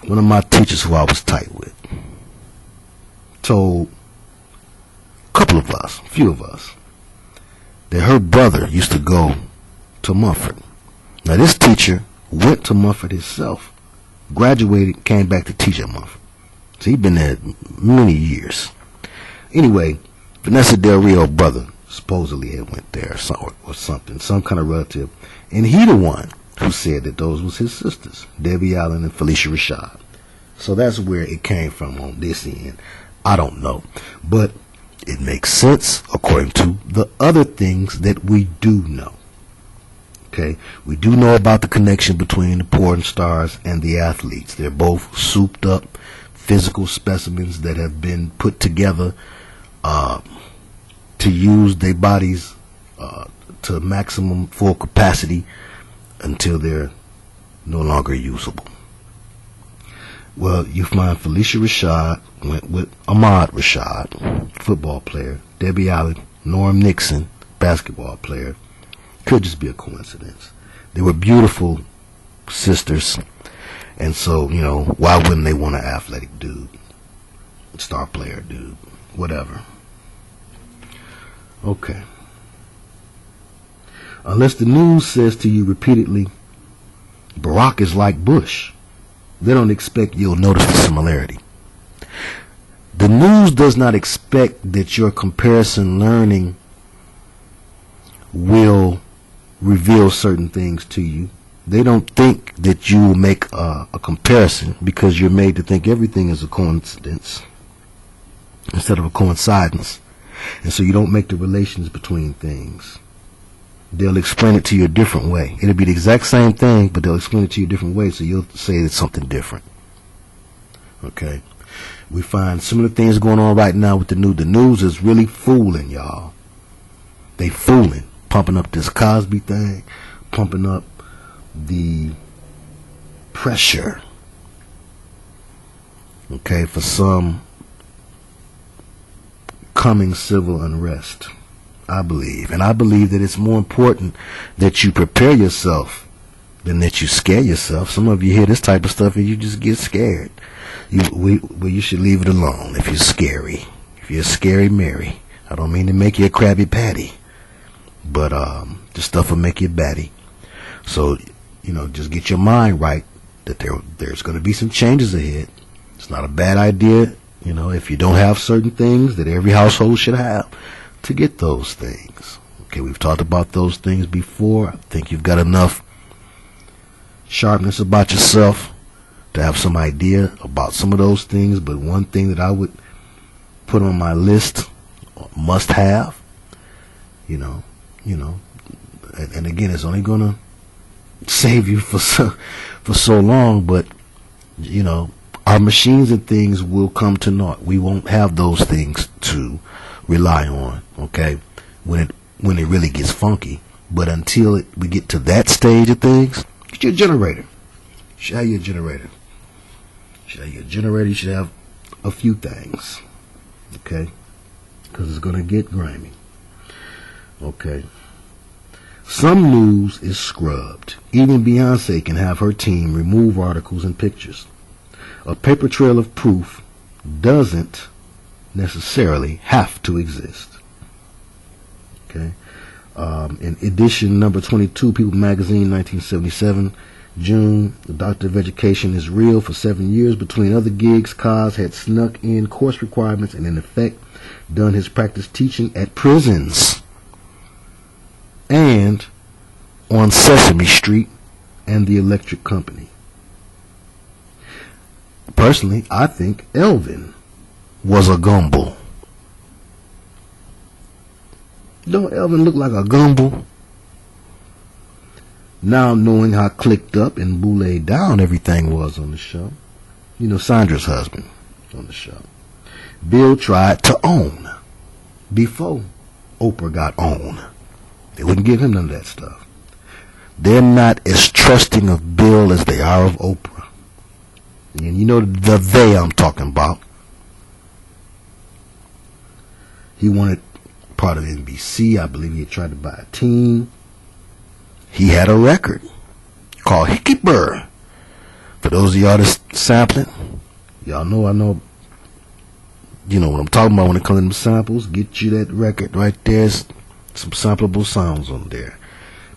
one of my teachers who I was tight with told a couple of us, a few of us, that her brother used to go to Mumford. Now this teacher went to Mumford himself, graduated, came back to teach at Mumford. So he'd been there many years. Anyway, Vanessa Del Rio brother supposedly had went there or something, some kind of relative. And he the one who said that those was his sisters, Debbie Allen and Felicia Rashad. So that's where it came from on this end. I don't know. But it makes sense according to the other things that we do know. Okay? We do know about the connection between the porn stars and the athletes. They're both souped up physical specimens that have been put together to use their bodies to maximum full capacity until they're no longer usable. Well, you find Felicia Rashad went with Ahmad Rashad, football player, Debbie Allen, Norm Nixon, basketball player. Could just be a coincidence. They were beautiful sisters, and so, why wouldn't they want an athletic dude, star player dude, whatever. Okay. Unless the news says to you repeatedly, Barack is like Bush, they don't expect you'll notice the similarity. The news does not expect that your comparison learning will reveal certain things to you. They don't think that you will make a comparison because you're made to think everything is a coincidence instead of a coincidence. And so you don't make the relations between things. They'll explain it to you a different way. It'll be the exact same thing, but they'll explain it to you a different way, so you'll say it's something different. Okay? We find similar things going on right now with the news. The news is really fooling, y'all. They fooling. Pumping up this Cosby thing, pumping up the pressure, okay, for some coming civil unrest, I believe. And I believe that it's more important that you prepare yourself than that you scare yourself. Some of you hear this type of stuff and you just get scared. You should leave it alone if you're scary. If you're a scary Mary. I don't mean to make you a Krabby Patty, but the stuff will make you batty. So, just get your mind right that there's going to be some changes ahead. It's not a bad idea, if you don't have certain things that every household should have, to get those things. Okay, we've talked about those things before. I think you've got enough sharpness about yourself to have some idea about some of those things. But one thing that I would put on my list, must have, and again, it's only gonna save you for so long, but our machines and things will come to naught. We won't have those things to rely on, okay, when it really gets funky. But until we get to that stage of things, get your generator. You should have your generator. You should have a few things, okay, because it's gonna get grimy. Okay. Some news is scrubbed. Even Beyonce can have her team remove articles and pictures. A paper trail of proof doesn't necessarily have to exist. Okay. In edition number 22, People Magazine, 1977, June, the Doctor of Education is real. For 7 years, between other gigs, Cos had snuck in course requirements and in effect done his practice teaching at prisons and on Sesame Street and the Electric Company. Personally, I think Elvin was a gumble. Don't Elvin look like a gumble? Now knowing how clicked up and Boule down everything was on the show. You know, Sandra's husband on the show. Bill tried to own before Oprah got on. They wouldn't give him none of that stuff. They're not as trusting of Bill as they are of Oprah. And you know the they I'm talking about. He wanted part of NBC. I believe he had tried to buy a team. He had a record called Hickey Burr. For those of y'all that's sampling, y'all know I know. You know what I'm talking about when it comes to them samples. Get you that record right there. Some sampleable sounds on there.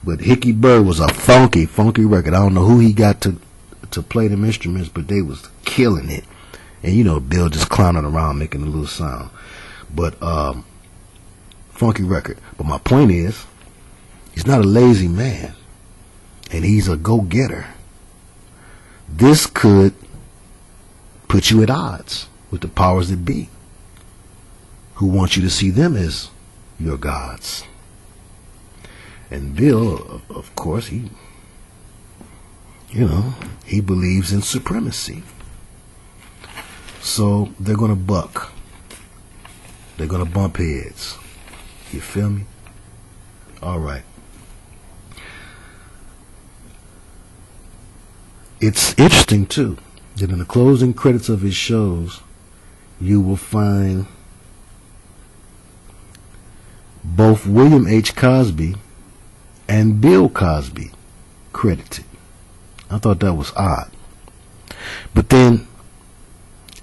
But Hickey Burr was a funky record. I don't know who he got to play them instruments, but they was killing it. And you know, Bill just clowning around making a little sound. But funky record. But my point is, he's not a lazy man, and he's a go-getter. This could put you at odds with the powers that be, who want you to see them as your gods. And Bill, of course, he believes in supremacy. So they're going to buck. They're going to bump heads. You feel me? All right. It's interesting, too, that in the closing credits of his shows, you will find both William H. Cosby and Bill Cosby credited. I thought that was odd. But then,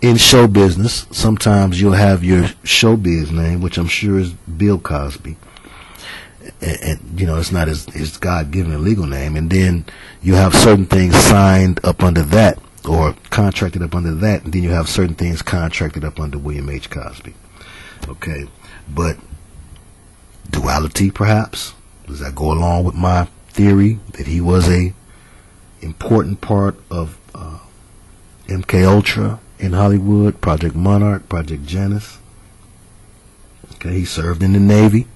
in show business, sometimes you'll have your showbiz name, which I'm sure is Bill Cosby. And you know, it's not his God-given legal name. And then you have certain things signed up under that, or contracted up under that, and then you have certain things contracted up under William H. Cosby. Okay, but duality, perhaps? Does that go along with my theory that he was a important part of MK Ultra in Hollywood, Project Monarch, Project Janus? Okay, he served in the Navy.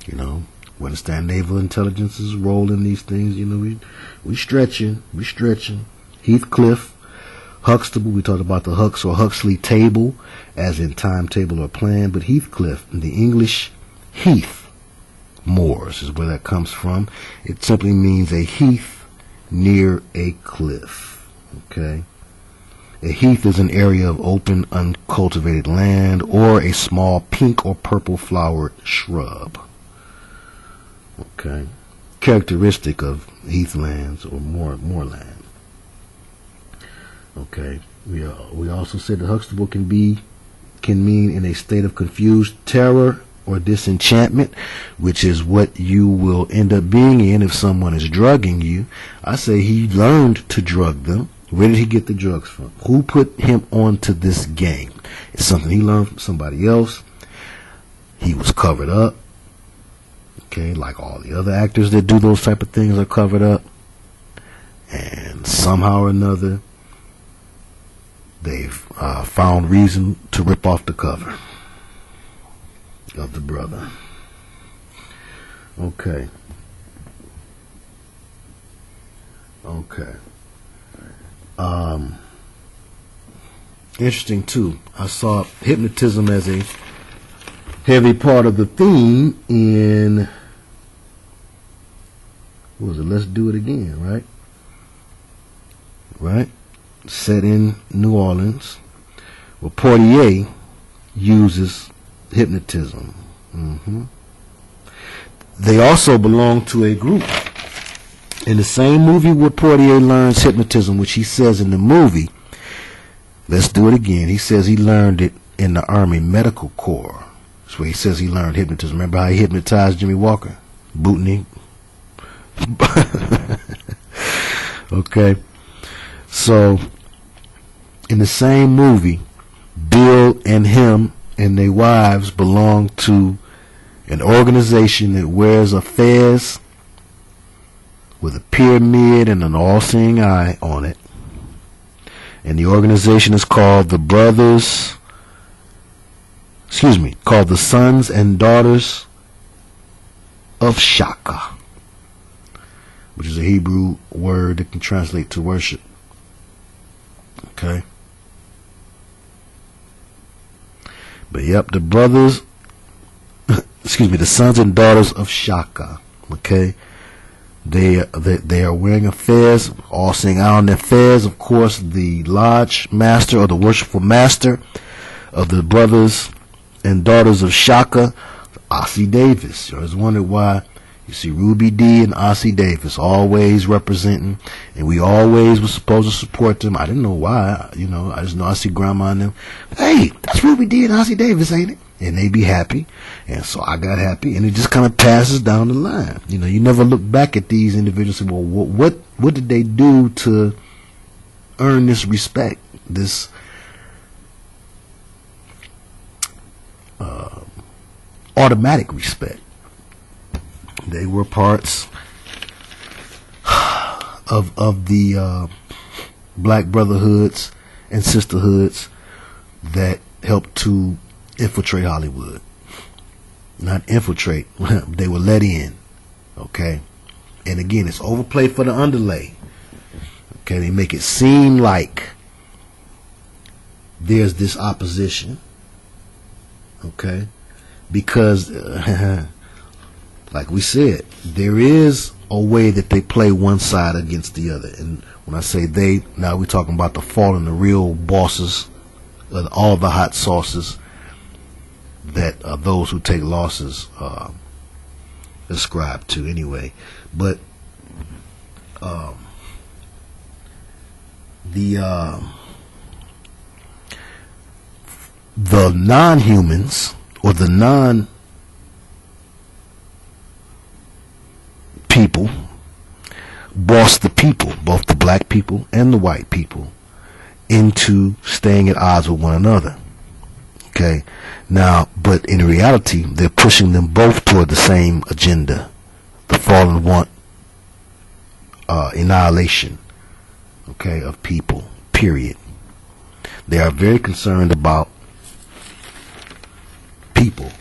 You know, we understand naval intelligence's role in these things. You know, we stretching. Heathcliff, Huxtable, we talked about the Hux or Huxley table, as in timetable or plan, but Heathcliff, in the English, Heath moors is where that comes from. It simply means a heath near a cliff. Okay? A heath is an area of open, uncultivated land, or a small pink or purple flowered shrub. Okay? Characteristic of heathlands or moorland. Okay? We also said that Huxtable can mean in a state of confused terror or disenchantment, which is what you will end up being in if someone is drugging you. I say he learned to drug them. Where did he get the drugs from? Who put him onto this game? It's something he learned from somebody else. He was covered up. Okay, like all the other actors that do those type of things are covered up. And somehow or another, they've found reason to rip off the cover of the brother. Okay. Interesting too. I saw hypnotism as a heavy part of the theme in, what was it? Let's Do It Again, right? Right? Set in New Orleans. Well, Portier uses hypnotism. They also belong to a group. In the same movie where Portier learns hypnotism, which he says in the movie, Let's Do It Again, he says he learned it in the Army Medical Corps. That's where he says he learned hypnotism. Remember how he hypnotized Jimmy Walker? Bootnik. Okay. So, in the same movie, Bill and him and their wives belong to an organization that wears a fez with a pyramid and an all-seeing eye on it. And the organization is called called the Sons and Daughters of Shaka, which is a Hebrew word that can translate to worship. Okay. But yep, the Sons and Daughters of Shaka. Okay. They are wearing a fez, all seeing eye on their fez. Of course, the lodge master or the worshipful master of the Brothers and Daughters of Shaka, Ossie Davis. You always wondered why you see Ruby D and Ossie Davis always representing, and we always were supposed to support them. I didn't know why. I just know I see Grandma and them. Hey, that's Ruby D and Ossie Davis, ain't it? And they be happy, and so I got happy, and it just kind of passes down the line. You never look back at these individuals and say, well, what did they do to earn this respect, this automatic respect? They were parts of the black brotherhoods and sisterhoods that helped to infiltrate Hollywood. Not infiltrate, they were let in. Okay. And again, it's overplayed for the underlay. Okay, they make it seem like there's this opposition. Okay, because like we said, there is a way that they play one side against the other. And when I say they, now we're talking about the fallen, the real bosses, all the hot sauces that those who take losses ascribe to anyway. But the non-humans or the non-people boss the people, both the black people and the white people, into staying at odds with one another. Okay, now, but in reality, they're pushing them both toward the same agenda. The fallen want annihilation, okay, of people, period. They are very concerned about people,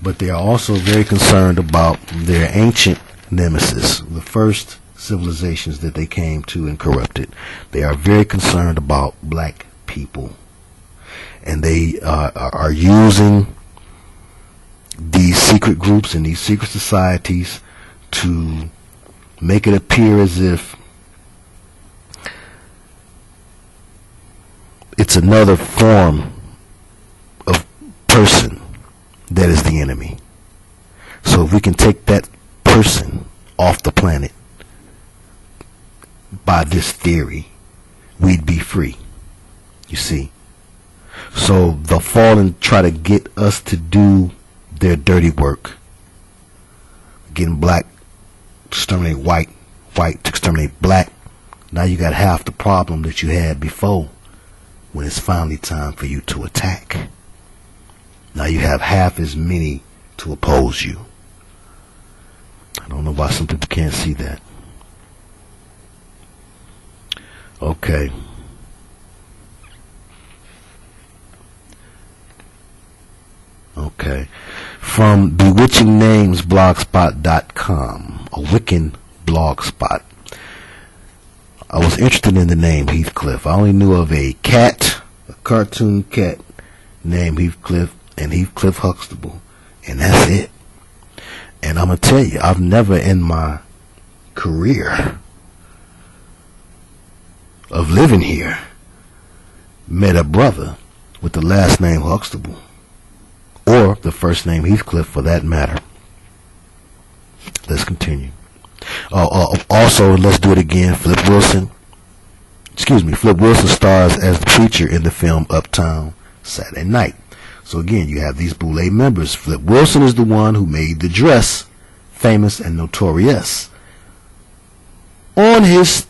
but they are also very concerned about their ancient nemesis, the first civilizations that they came to and corrupted. They are very concerned about black people. And they are using these secret groups and these secret societies to make it appear as if it's another form of person that is the enemy. So if we can take that person off the planet by this theory, we'd be free. You see? So the fallen try to get us to do their dirty work. Getting black to exterminate white, white to exterminate black. Now you got half the problem that you had before when it's finally time for you to attack. Now you have half as many to oppose you. I don't know why some people can't see that. Okay. Okay. From bewitchingnames.blogspot.com, a Wiccan blogspot. I was interested in the name Heathcliff. I only knew of a cat, a cartoon cat named Heathcliff, and Heathcliff Huxtable, and that's it. And I'm going to tell you, I've never in my career of living here met a brother with the last name Huxtable, or the first name Heathcliff for that matter. Let's continue. Also, let's do it again. Flip Wilson stars as the preacher in the film Uptown Saturday Night. So again, you have these Boule members. Flip Wilson is the one who made the dress famous and notorious on his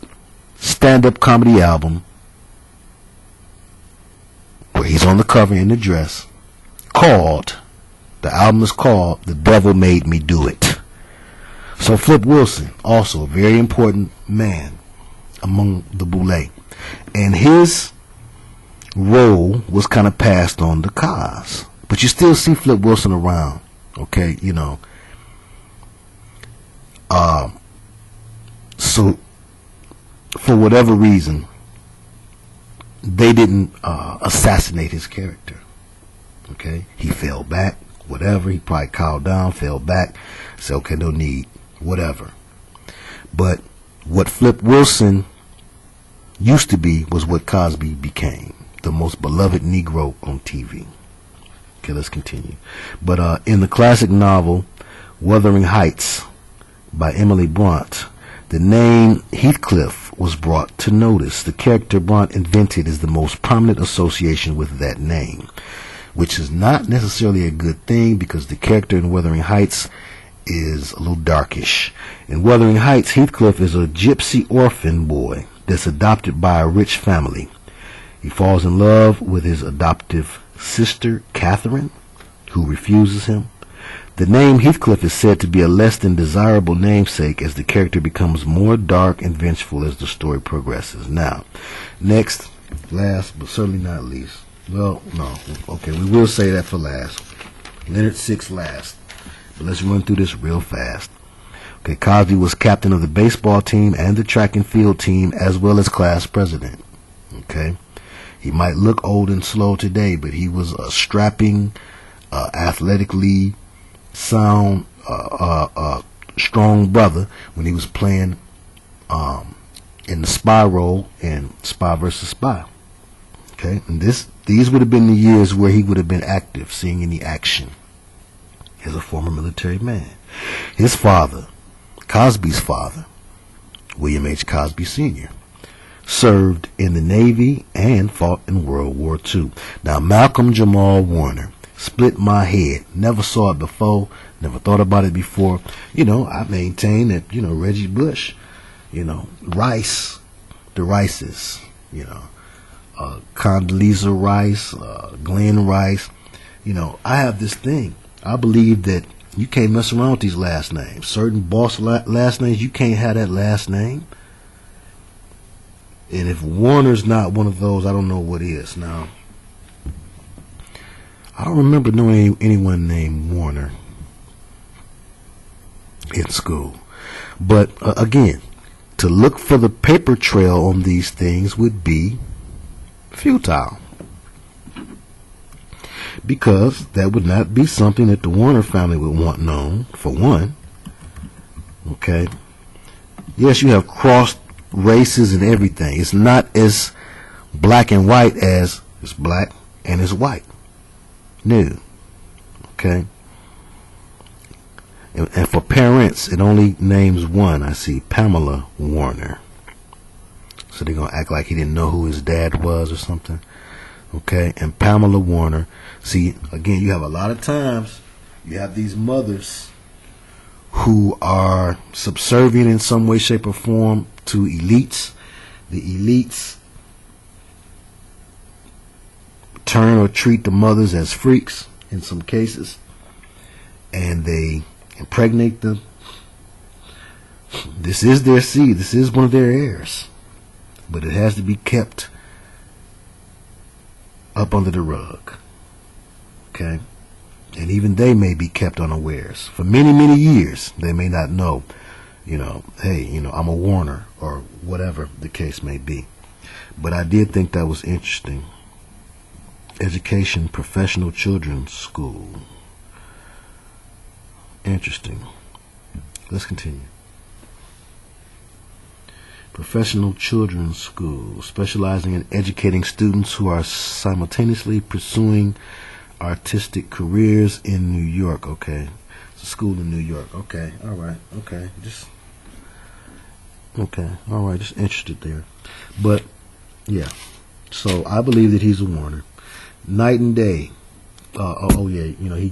stand-up comedy album where he's on the cover in the dress, the album is called The Devil Made Me Do It. So Flip Wilson, also a very important man among the Boule, and his role was kind of passed on to Cos. But you still see Flip Wilson around, okay, you know. So for whatever reason, they didn't assassinate his character. Okay, he fell back, whatever. He probably cowed down, fell back, said, okay, no need, whatever. But what Flip Wilson used to be was what Cosby became, the most beloved Negro on TV. Okay, let's continue. But in the classic novel Wuthering Heights by Emily Bront, the name Heathcliff was brought to notice. The character Bront invented is the most prominent association with that name, which is not necessarily a good thing because the character in Wuthering Heights is a little darkish. In Wuthering Heights, Heathcliff is a gypsy orphan boy that's adopted by a rich family. He falls in love with his adoptive sister, Catherine, who refuses him. The name Heathcliff is said to be a less than desirable namesake as the character becomes more dark and vengeful as the story progresses. Now, next, last, but certainly not least. Well, no, okay, we will say that for last. Leonard Six last. But let's run through this real fast. Okay, Cosby was captain of the baseball team and the track and field team as well as class president. Okay. He might look old and slow today, but he was a strapping, athletically sound, strong brother when he was playing in the spy role in Spy vs. Spy. Okay, and these would have been the years where he would have been active, seeing any action as a former military man. His father, Cosby's father, William H. Cosby Sr., served in the Navy and fought in World War II. Now, Malcolm Jamal Warner split my head. Never saw it before. Never thought about it before. You know, I maintain that, you know, Reggie Bush, you know, Rice, the Rices, you know, Condoleezza Rice, Glenn Rice. You know, I have this thing. I believe that you can't mess around with these last names. Certain boss last names, you can't have that last name. And if Warner's not one of those, I don't know what is. Now, I don't remember knowing anyone named Warner in school. But again, to look for the paper trail on these things would be futile, because that would not be something that the Warner family would want known, for one. Okay. Yes, you have crossed races and everything. It's not as black and white as it's black and it's white. No. Okay. And for parents, it only names one. I see Pamela Warner. So they're going to act like he didn't know who his dad was or something. Okay. And Pamela Warner. See, again, you have a lot of times, you have these mothers who are subservient in some way, shape, or form to elites. The elites turn or treat the mothers as freaks in some cases, and they impregnate them. This is their seed. This is one of their heirs, but it has to be kept up under the rug. Okay? And even they may be kept unawares. For many, many years, they may not know, you know, hey, you know, I'm a Warner, or whatever the case may be. But I did think that was interesting. Education Professional Children's School. Interesting. Let's continue. Professional Children's School, specializing in educating students who are simultaneously pursuing artistic careers in New York. Okay. It's a school in New York. Okay. All right. Okay. All right. Just interested there. But, yeah. So, I believe that he's a Warner. Night and Day. Oh, yeah. You know,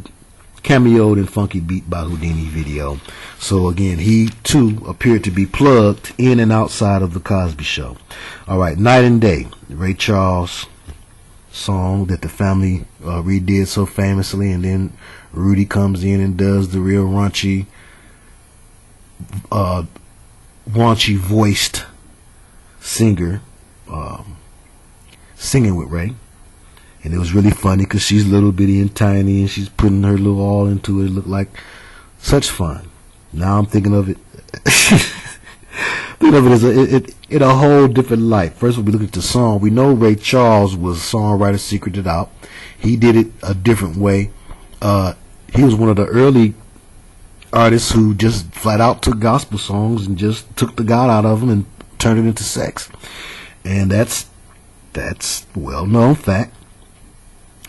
cameoed in Funky Beat by Houdini video. So again, he too appeared to be plugged in and outside of the Cosby Show. All right, Night and Day, Ray Charles song that the family redid so famously, and then Rudy comes in and does the real raunchy voiced singer singing with Ray. And it was really funny because she's little bitty and tiny, and she's putting her little all into it. It looked like such fun. Now I'm thinking of it, as in a whole different light. First, when we look at the song, we know Ray Charles was a songwriter, secreted out. He did it a different way. He was one of the early artists who just flat out took gospel songs and just took the God out of them and turned it into sex. And that's well-known fact.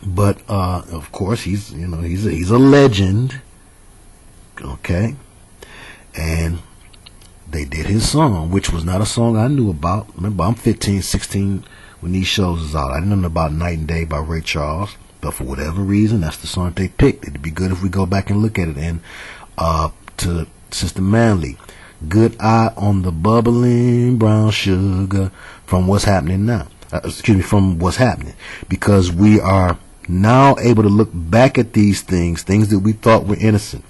But of course, he's a legend. Okay, and they did his song, which was not a song I knew about. Remember, I'm 15, 16 when these shows was out. I didn't know about Night and Day by Ray Charles, but for whatever reason, that's the song they picked. It'd be good if we go back and look at it. And to Sister Manley, Good Eye on the Bubbling Brown Sugar, from What's Happening Now. From What's Happening, because we are now able to look back at these things that we thought were innocent.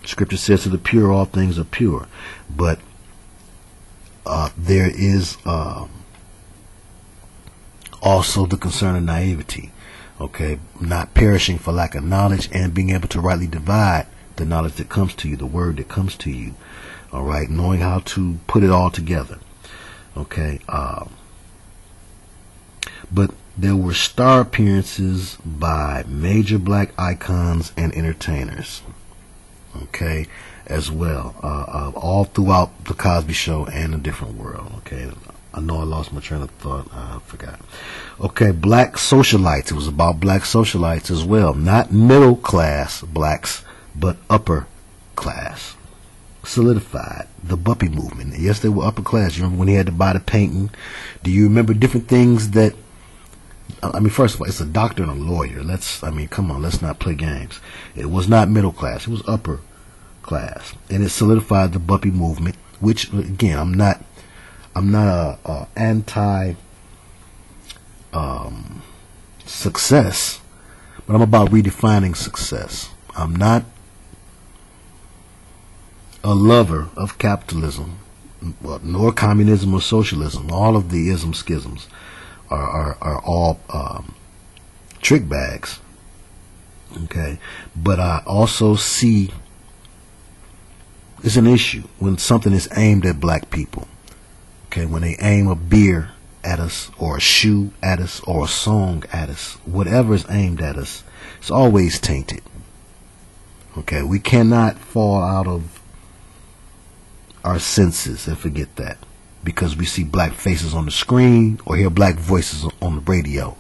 Scripture says to the pure all things are pure, but there is also the concern of naivety, okay, not perishing for lack of knowledge, and being able to rightly divide the knowledge that comes to you, the word that comes to you, all right, knowing how to put it all together, okay. But there were star appearances by major black icons and entertainers, okay, as well, all throughout the Cosby Show and A Different World, okay. I know I lost my train of thought. I forgot. Okay, black socialites. It was about black socialites as well. Not middle class blacks, but upper class. Solidified the Buppy movement. Yes, they were upper class. You remember when he had to buy the painting? Do you remember different things that... I mean, first of all, it's a doctor and a lawyer. Come on, let's not play games. It was not middle class. It was upper class. And it solidified the Buppy movement, which, again, I'm not a anti success, but I'm about redefining success. I'm not a lover of capitalism, nor communism or socialism. All of the ism schisms are all trick bags, okay. But I also see it's an issue when something is aimed at black people, okay. When they aim a beer at us, or a shoe at us, or a song at us, whatever is aimed at us, it's always tainted, okay. We cannot fall out of our senses and forget that because we see black faces on the screen or hear black voices on the radio.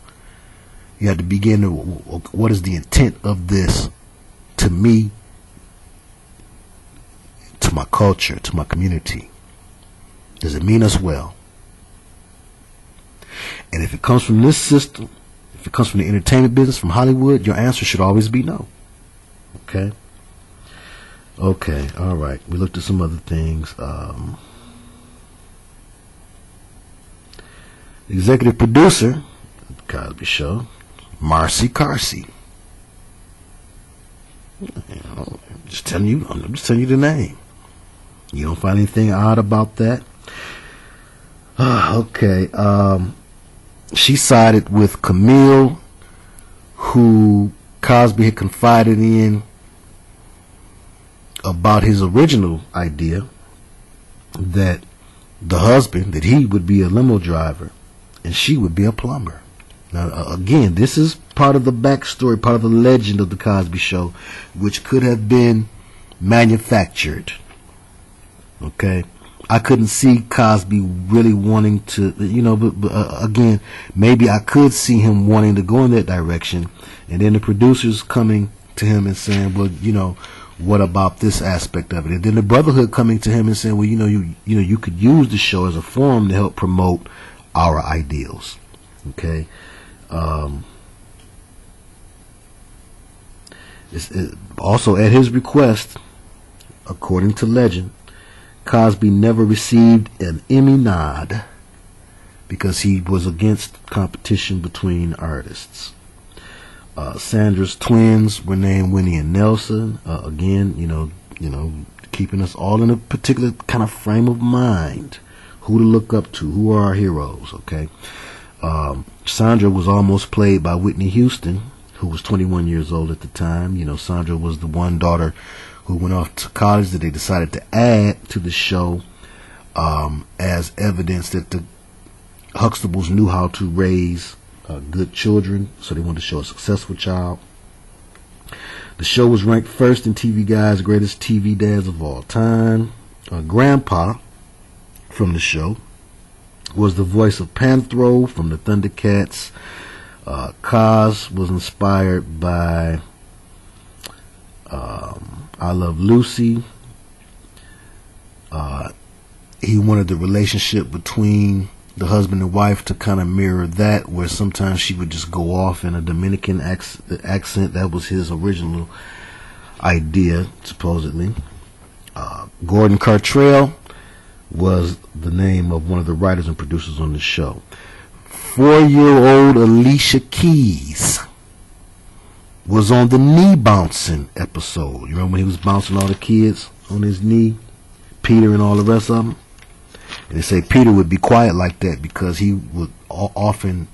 You have to begin to, what is the intent of this to me, to my culture, to my community? Does it mean us well? And if it comes from this system, if it comes from the entertainment business, from Hollywood, your answer should always be no. Okay? Okay, all right. We looked at some other things. Executive producer, Cosby Show, Marcy Carsey. I'm just telling you the name. You don't find anything odd about that? Okay. She sided with Camille, who Cosby had confided in about his original idea that the husband, that he would be a limo driver and she would be a plumber. Now, again, this is part of the backstory, part of the legend of the Cosby Show, which could have been manufactured. Okay? I couldn't see Cosby really wanting to, but again, maybe I could see him wanting to go in that direction, and then the producers coming to him and saying, well, what about this aspect of it? And then the Brotherhood coming to him and saying, well, you could use the show as a forum to help promote our ideals. Okay. Also, at his request, according to legend, Cosby never received an Emmy nod because he was against competition between artists. Sandra's twins were named Winnie and Nelson. Again, keeping us all in a particular kind of frame of mind. Who to look up to, who are our heroes, okay? Sandra was almost played by Whitney Houston, who was 21 years old at the time. Sandra was the one daughter who went off to college that they decided to add to the show as evidence that the Huxtables knew how to raise good children, so they wanted to show a successful child. The show was ranked first in TV Guide's greatest TV dads of all time. Grandpa from the show was the voice of Panthro from the Thundercats. Cos was inspired by I Love Lucy. He wanted the relationship between the husband and wife to kind of mirror that, where sometimes she would just go off in a Dominican accent. That was his original idea, supposedly. Gordon Cartrell was the name of one of the writers and producers on the show. 4-year-old Alicia Keys was on the knee bouncing episode. You remember when he was bouncing all the kids on his knee? Peter and all the rest of them? And they say Peter would be quiet like that because he would often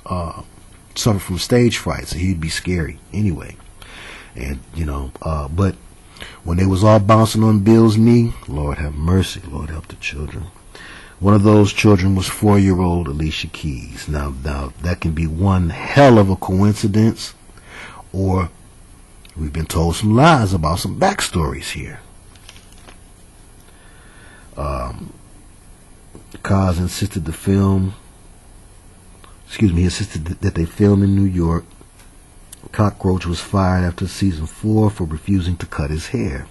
suffer from stage fright, so he'd be scary anyway. And, but when they was all bouncing on Bill's knee, Lord have mercy, Lord help the children. One of those children was 4-year-old Alicia Keys. Now that can be one hell of a coincidence, or we've been told some lies about some backstories here. Cos insisted that they film in New York. Cockroach was fired after season 4 for refusing to cut his hair.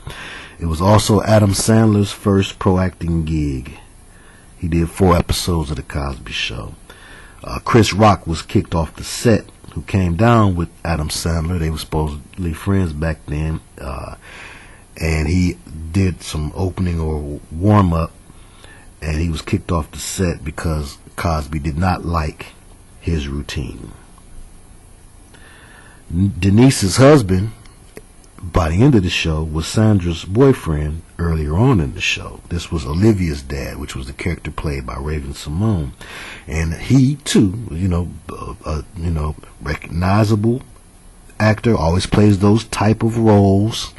It was also Adam Sandler's first pro-acting gig. He did 4 episodes of The Cosby Show. Chris Rock was kicked off the set, who came down with Adam Sandler. They were supposedly friends back then. And he did some opening or warm-up, and he was kicked off the set because Cosby did not like his routine. Denise's husband, by the end of the show, was Sandra's boyfriend earlier on in the show. This was Olivia's dad, which was the character played by Raven-Symoné. And he, too, recognizable actor, always plays those type of roles.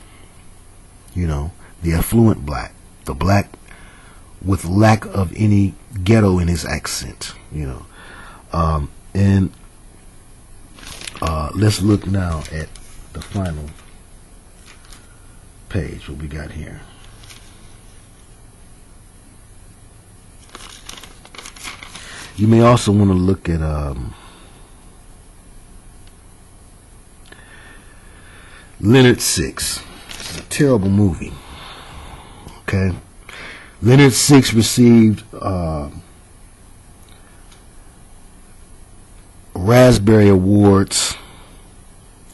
The affluent black, the black with lack of any ghetto in his accent, and let's look now at the final page, what we got here. You may also want to look at Leonard Six. It's a terrible movie. Okay, Leonard Six received Raspberry Awards,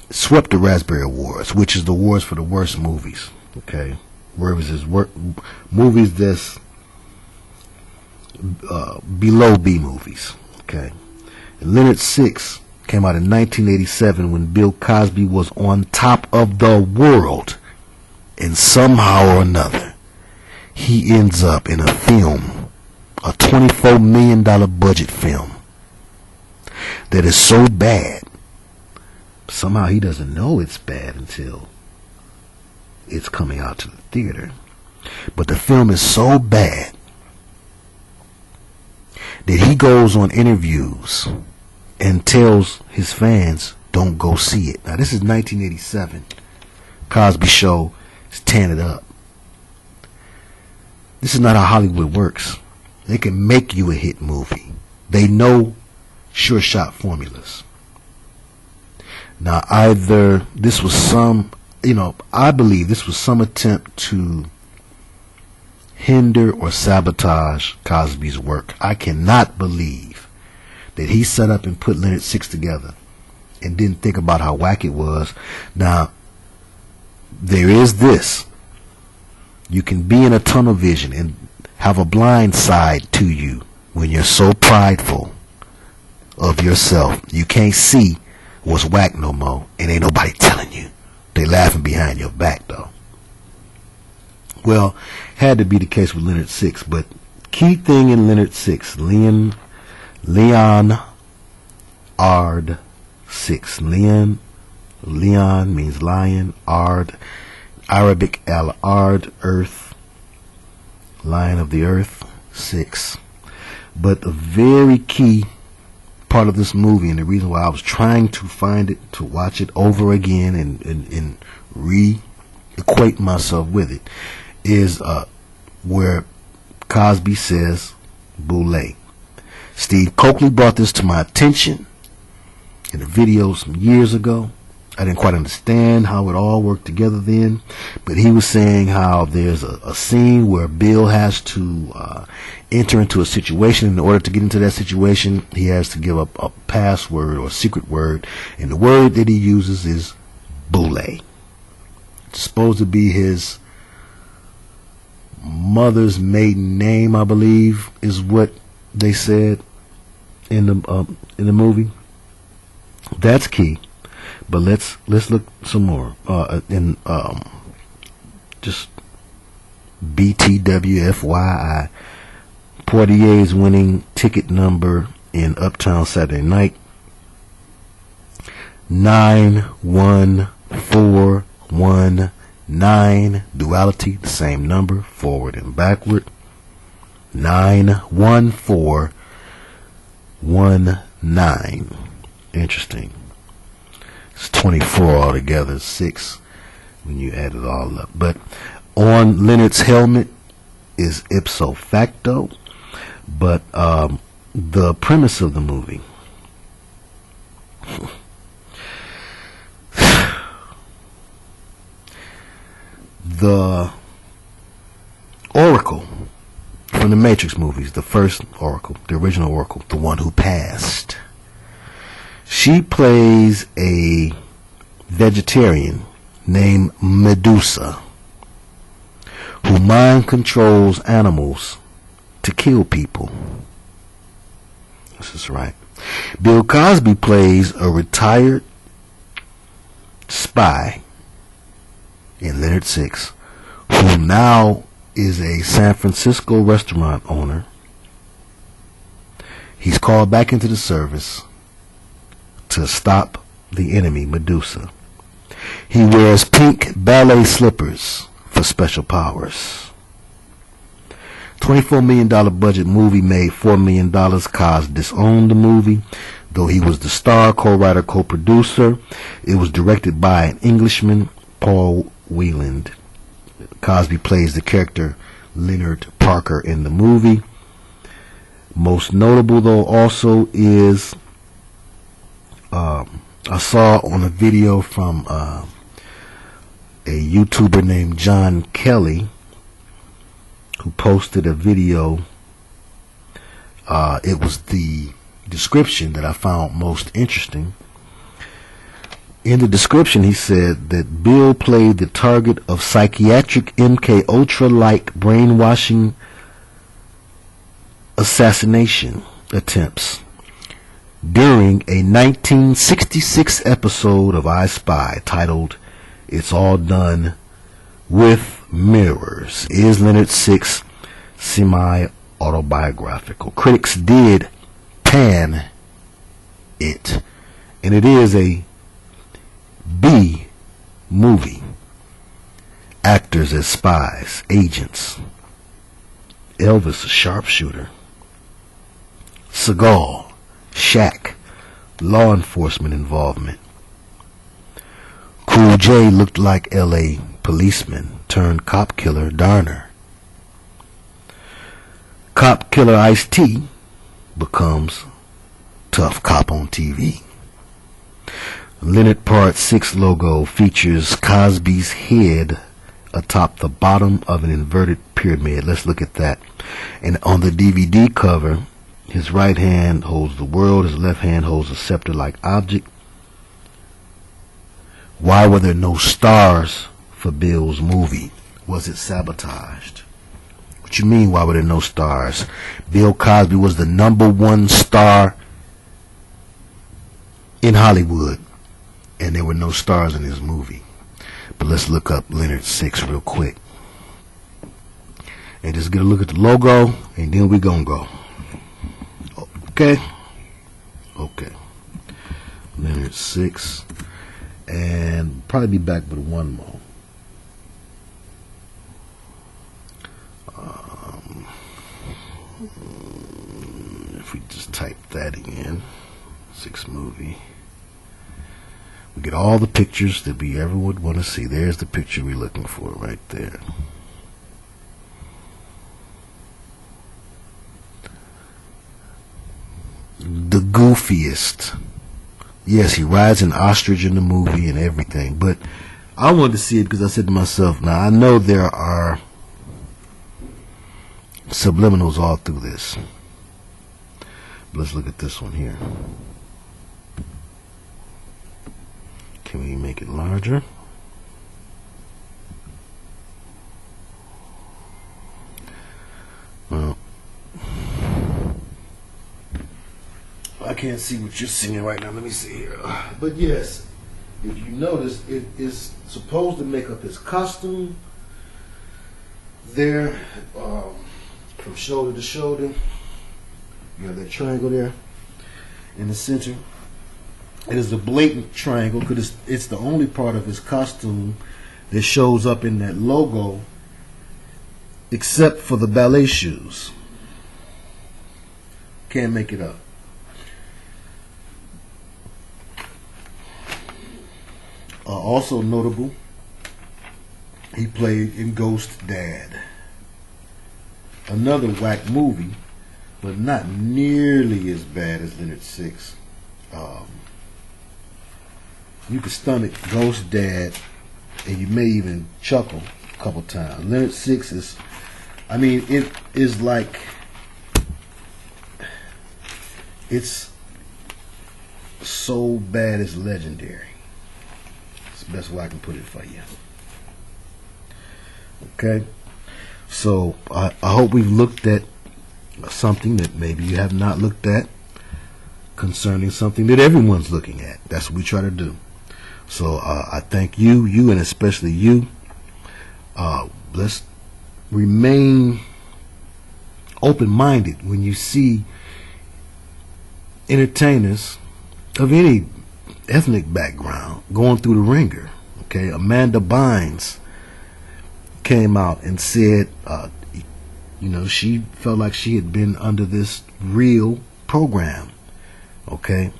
swept the Raspberry Awards, which is the awards for the worst movies. Okay, where was his movies that's below B movies. Okay, and Leonard Six came out in 1987 when Bill Cosby was on top of the world, and somehow or another he ends up in a film, a $24 million budget film that is so bad. Somehow he doesn't know it's bad until it's coming out to the theater. But the film is so bad that he goes on interviews and tells his fans, don't go see it. Now this is 1987. Cosby Show is tearing it up. This is not how Hollywood works. They can make you a hit movie. They know sure shot formulas. Now either this was I believe this was some attempt to hinder or sabotage Cosby's work. I cannot believe that he set up and put Leonard Six together and didn't think about how whack it was. Now, there is this. You can be in a tunnel vision and have a blind side to you when you're so prideful of yourself. You can't see what's whack no more, and ain't nobody telling you. They laughing behind your back, though. Well, had to be the case with Leonard Six, but key thing in Leonard Six, Leon Ard Six. Leon means lion, Ard, Arabic al-Ard, earth, lion of the earth, 6. But a very key part of this movie, and the reason why I was trying to find it, to watch it over again and re-equate myself with it, is where Cosby says Boule. Steve Coakley brought this to my attention in a video some years ago. I didn't quite understand how it all worked together then, but he was saying how there's a scene where Bill has to enter into a situation. In order to get into that situation, he has to give up a password or a secret word, and the word that he uses is Boule. It's supposed to be his mother's maiden name, I believe, is what they said in the movie. That's key. But let's look some more. Just BTWFYI. Portier's winning ticket number in Uptown Saturday Night, 91419. Duality, the same number, forward and backward. 91419. Interesting. It's 24 altogether, 6 when you add it all up. But on Leonard's helmet is ipso facto. But the premise of the movie, the Oracle from the Matrix movies, the first Oracle, the original Oracle, the one who passed, she plays a vegetarian named Medusa who mind controls animals to kill people. This is right. Bill Cosby plays a retired spy in Leonard Six, who now is a San Francisco restaurant owner. He's called back into the service to stop the enemy, Medusa. He wears pink ballet slippers for special powers. $24 million budget movie made $4 million. Cos disowned the movie, though he was the star, co-writer, co-producer. It was directed by an Englishman, Paul Wieland. Cosby plays the character Leonard Parker in the movie. Most notable, though, also is I saw on a video from a YouTuber named John Kelly, who posted a video. It was the description that I found most interesting. In the description, he said that Bill played the target of psychiatric MK Ultra-like brainwashing assassination attempts during a 1966 episode of I Spy titled "It's All Done with Mirrors." Is Leonard Six semi-autobiographical? Critics did pan it, and it is a B movie. Actors as spies, agents. Elvis, a sharpshooter. Seagal, Shaq, law enforcement involvement. Cool J looked like L.A. policeman turned cop killer Darner. Cop killer Ice-T becomes tough cop on TV. Leonard Part 6 logo features Cosby's head atop the bottom of an inverted pyramid. Let's look at that. And on the DVD cover, his right hand holds the world, his left hand holds a scepter-like object. Why were there no stars for Bill's movie? Was it sabotaged? What you mean, why were there no stars? Bill Cosby was the #1 star in Hollywood, and there were no stars in his movie. But let's look up Leonard Six real quick. And just get a look at the logo, and then we gonna go. Okay? Okay. Leonard Six. And probably be back with one more. If we just type that in, Six movie, we get all the pictures that we ever would want to see. There's the picture we're looking for right there. The goofiest. Yes, he rides an ostrich in the movie and everything, but I wanted to see it because I said to myself, now I know there are subliminals all through this. Let's look at this one here. Can we make it larger? Well, I can't see what you're seeing right now. Let me see here. But yes, if you notice, it is supposed to make up his costume there, from shoulder to shoulder. You have that triangle there in the center. It is a blatant triangle because it's the only part of his costume that shows up in that logo, except for the ballet shoes. Can't make it up. Also notable, he played in Ghost Dad, another whack movie, but not nearly as bad as Leonard Six. You could stomach Ghost Dad, and you may even chuckle a couple times. Leonard Six is, I mean, it is like, it's so bad it's legendary. It's the best way I can put it for you. Okay? So, I hope we've looked at something that maybe you have not looked at concerning something that everyone's looking at. That's what we try to do. So I thank you, and especially you. Let's remain open-minded when you see entertainers of any ethnic background going through the ringer. Okay, Amanda Bynes came out and said, she felt like she had been under this real program. Okay,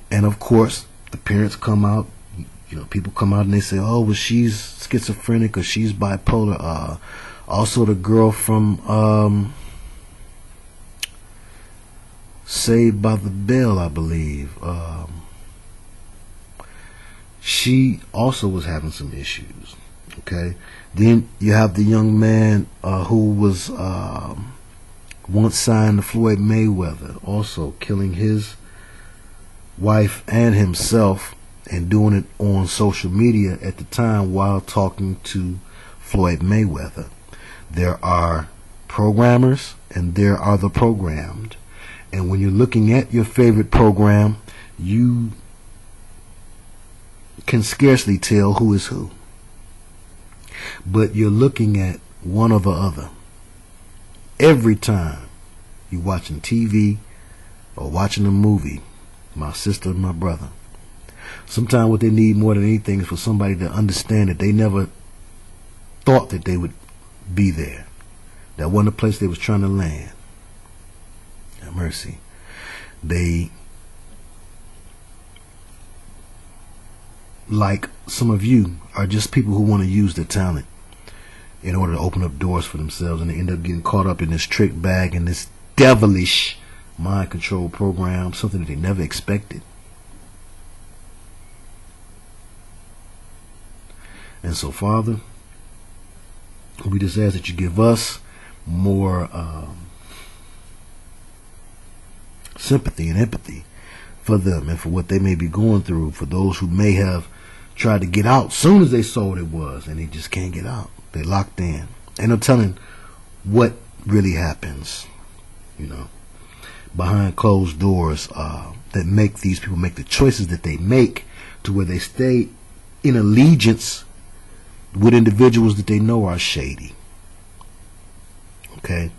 and of course the parents come out. People come out and they say, oh, well, she's schizophrenic or she's bipolar. Also the girl from Saved by the Bell, I believe, she also was having some issues. Okay, then you have the young man who was once signed to Floyd Mayweather, also killing his wife and himself, and doing it on social media at the time while talking to Floyd Mayweather. There are programmers and there are the programmed. And when you're looking at your favorite program, you can scarcely tell who is who. But you're looking at one or the other. Every time you're watching TV or watching a movie, my sister and my brother, sometimes what they need more than anything is for somebody to understand that they never thought that they would be there. That wasn't the place they was trying to land. Have mercy. They, like some of you, are just people who want to use their talent in order to open up doors for themselves, and they end up getting caught up in this trick bag and this devilish mind control program, something that they never expected. And so, Father, we just ask that you give us more sympathy and empathy for them and for what they may be going through, for those who may have tried to get out soon as they saw what it was, and they just can't get out. They locked in. Ain't no telling what really happens, you know, behind closed doors that make these people make the choices that they make, to where they stay in allegiance with individuals that they know are shady. Okay?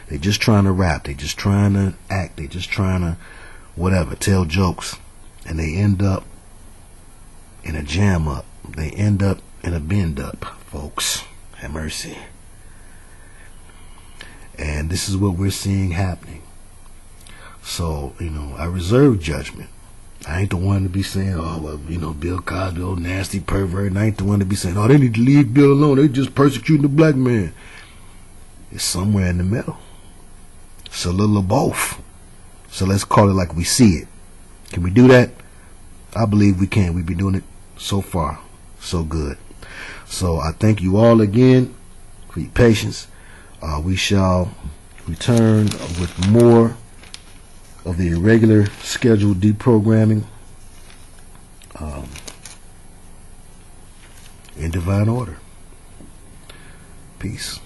They just trying to rap. They just trying to act. They just trying to whatever, tell jokes. And they end up in a jam up. They end up in a bend up, folks. Have mercy. And this is what we're seeing happening. So, you know, I reserve judgment. I ain't the one to be saying, oh, well, you know, Bill Cosby, old nasty pervert. And I ain't the one to be saying, oh, they need to leave Bill alone. They just persecuting the black man. It's somewhere in the middle. It's a little of both. So let's call it like we see it. Can we do that? I believe we can. We've been doing it so far. So good. So I thank you all again for your patience. We shall return with more of the irregular scheduled deprogramming in divine order. Peace.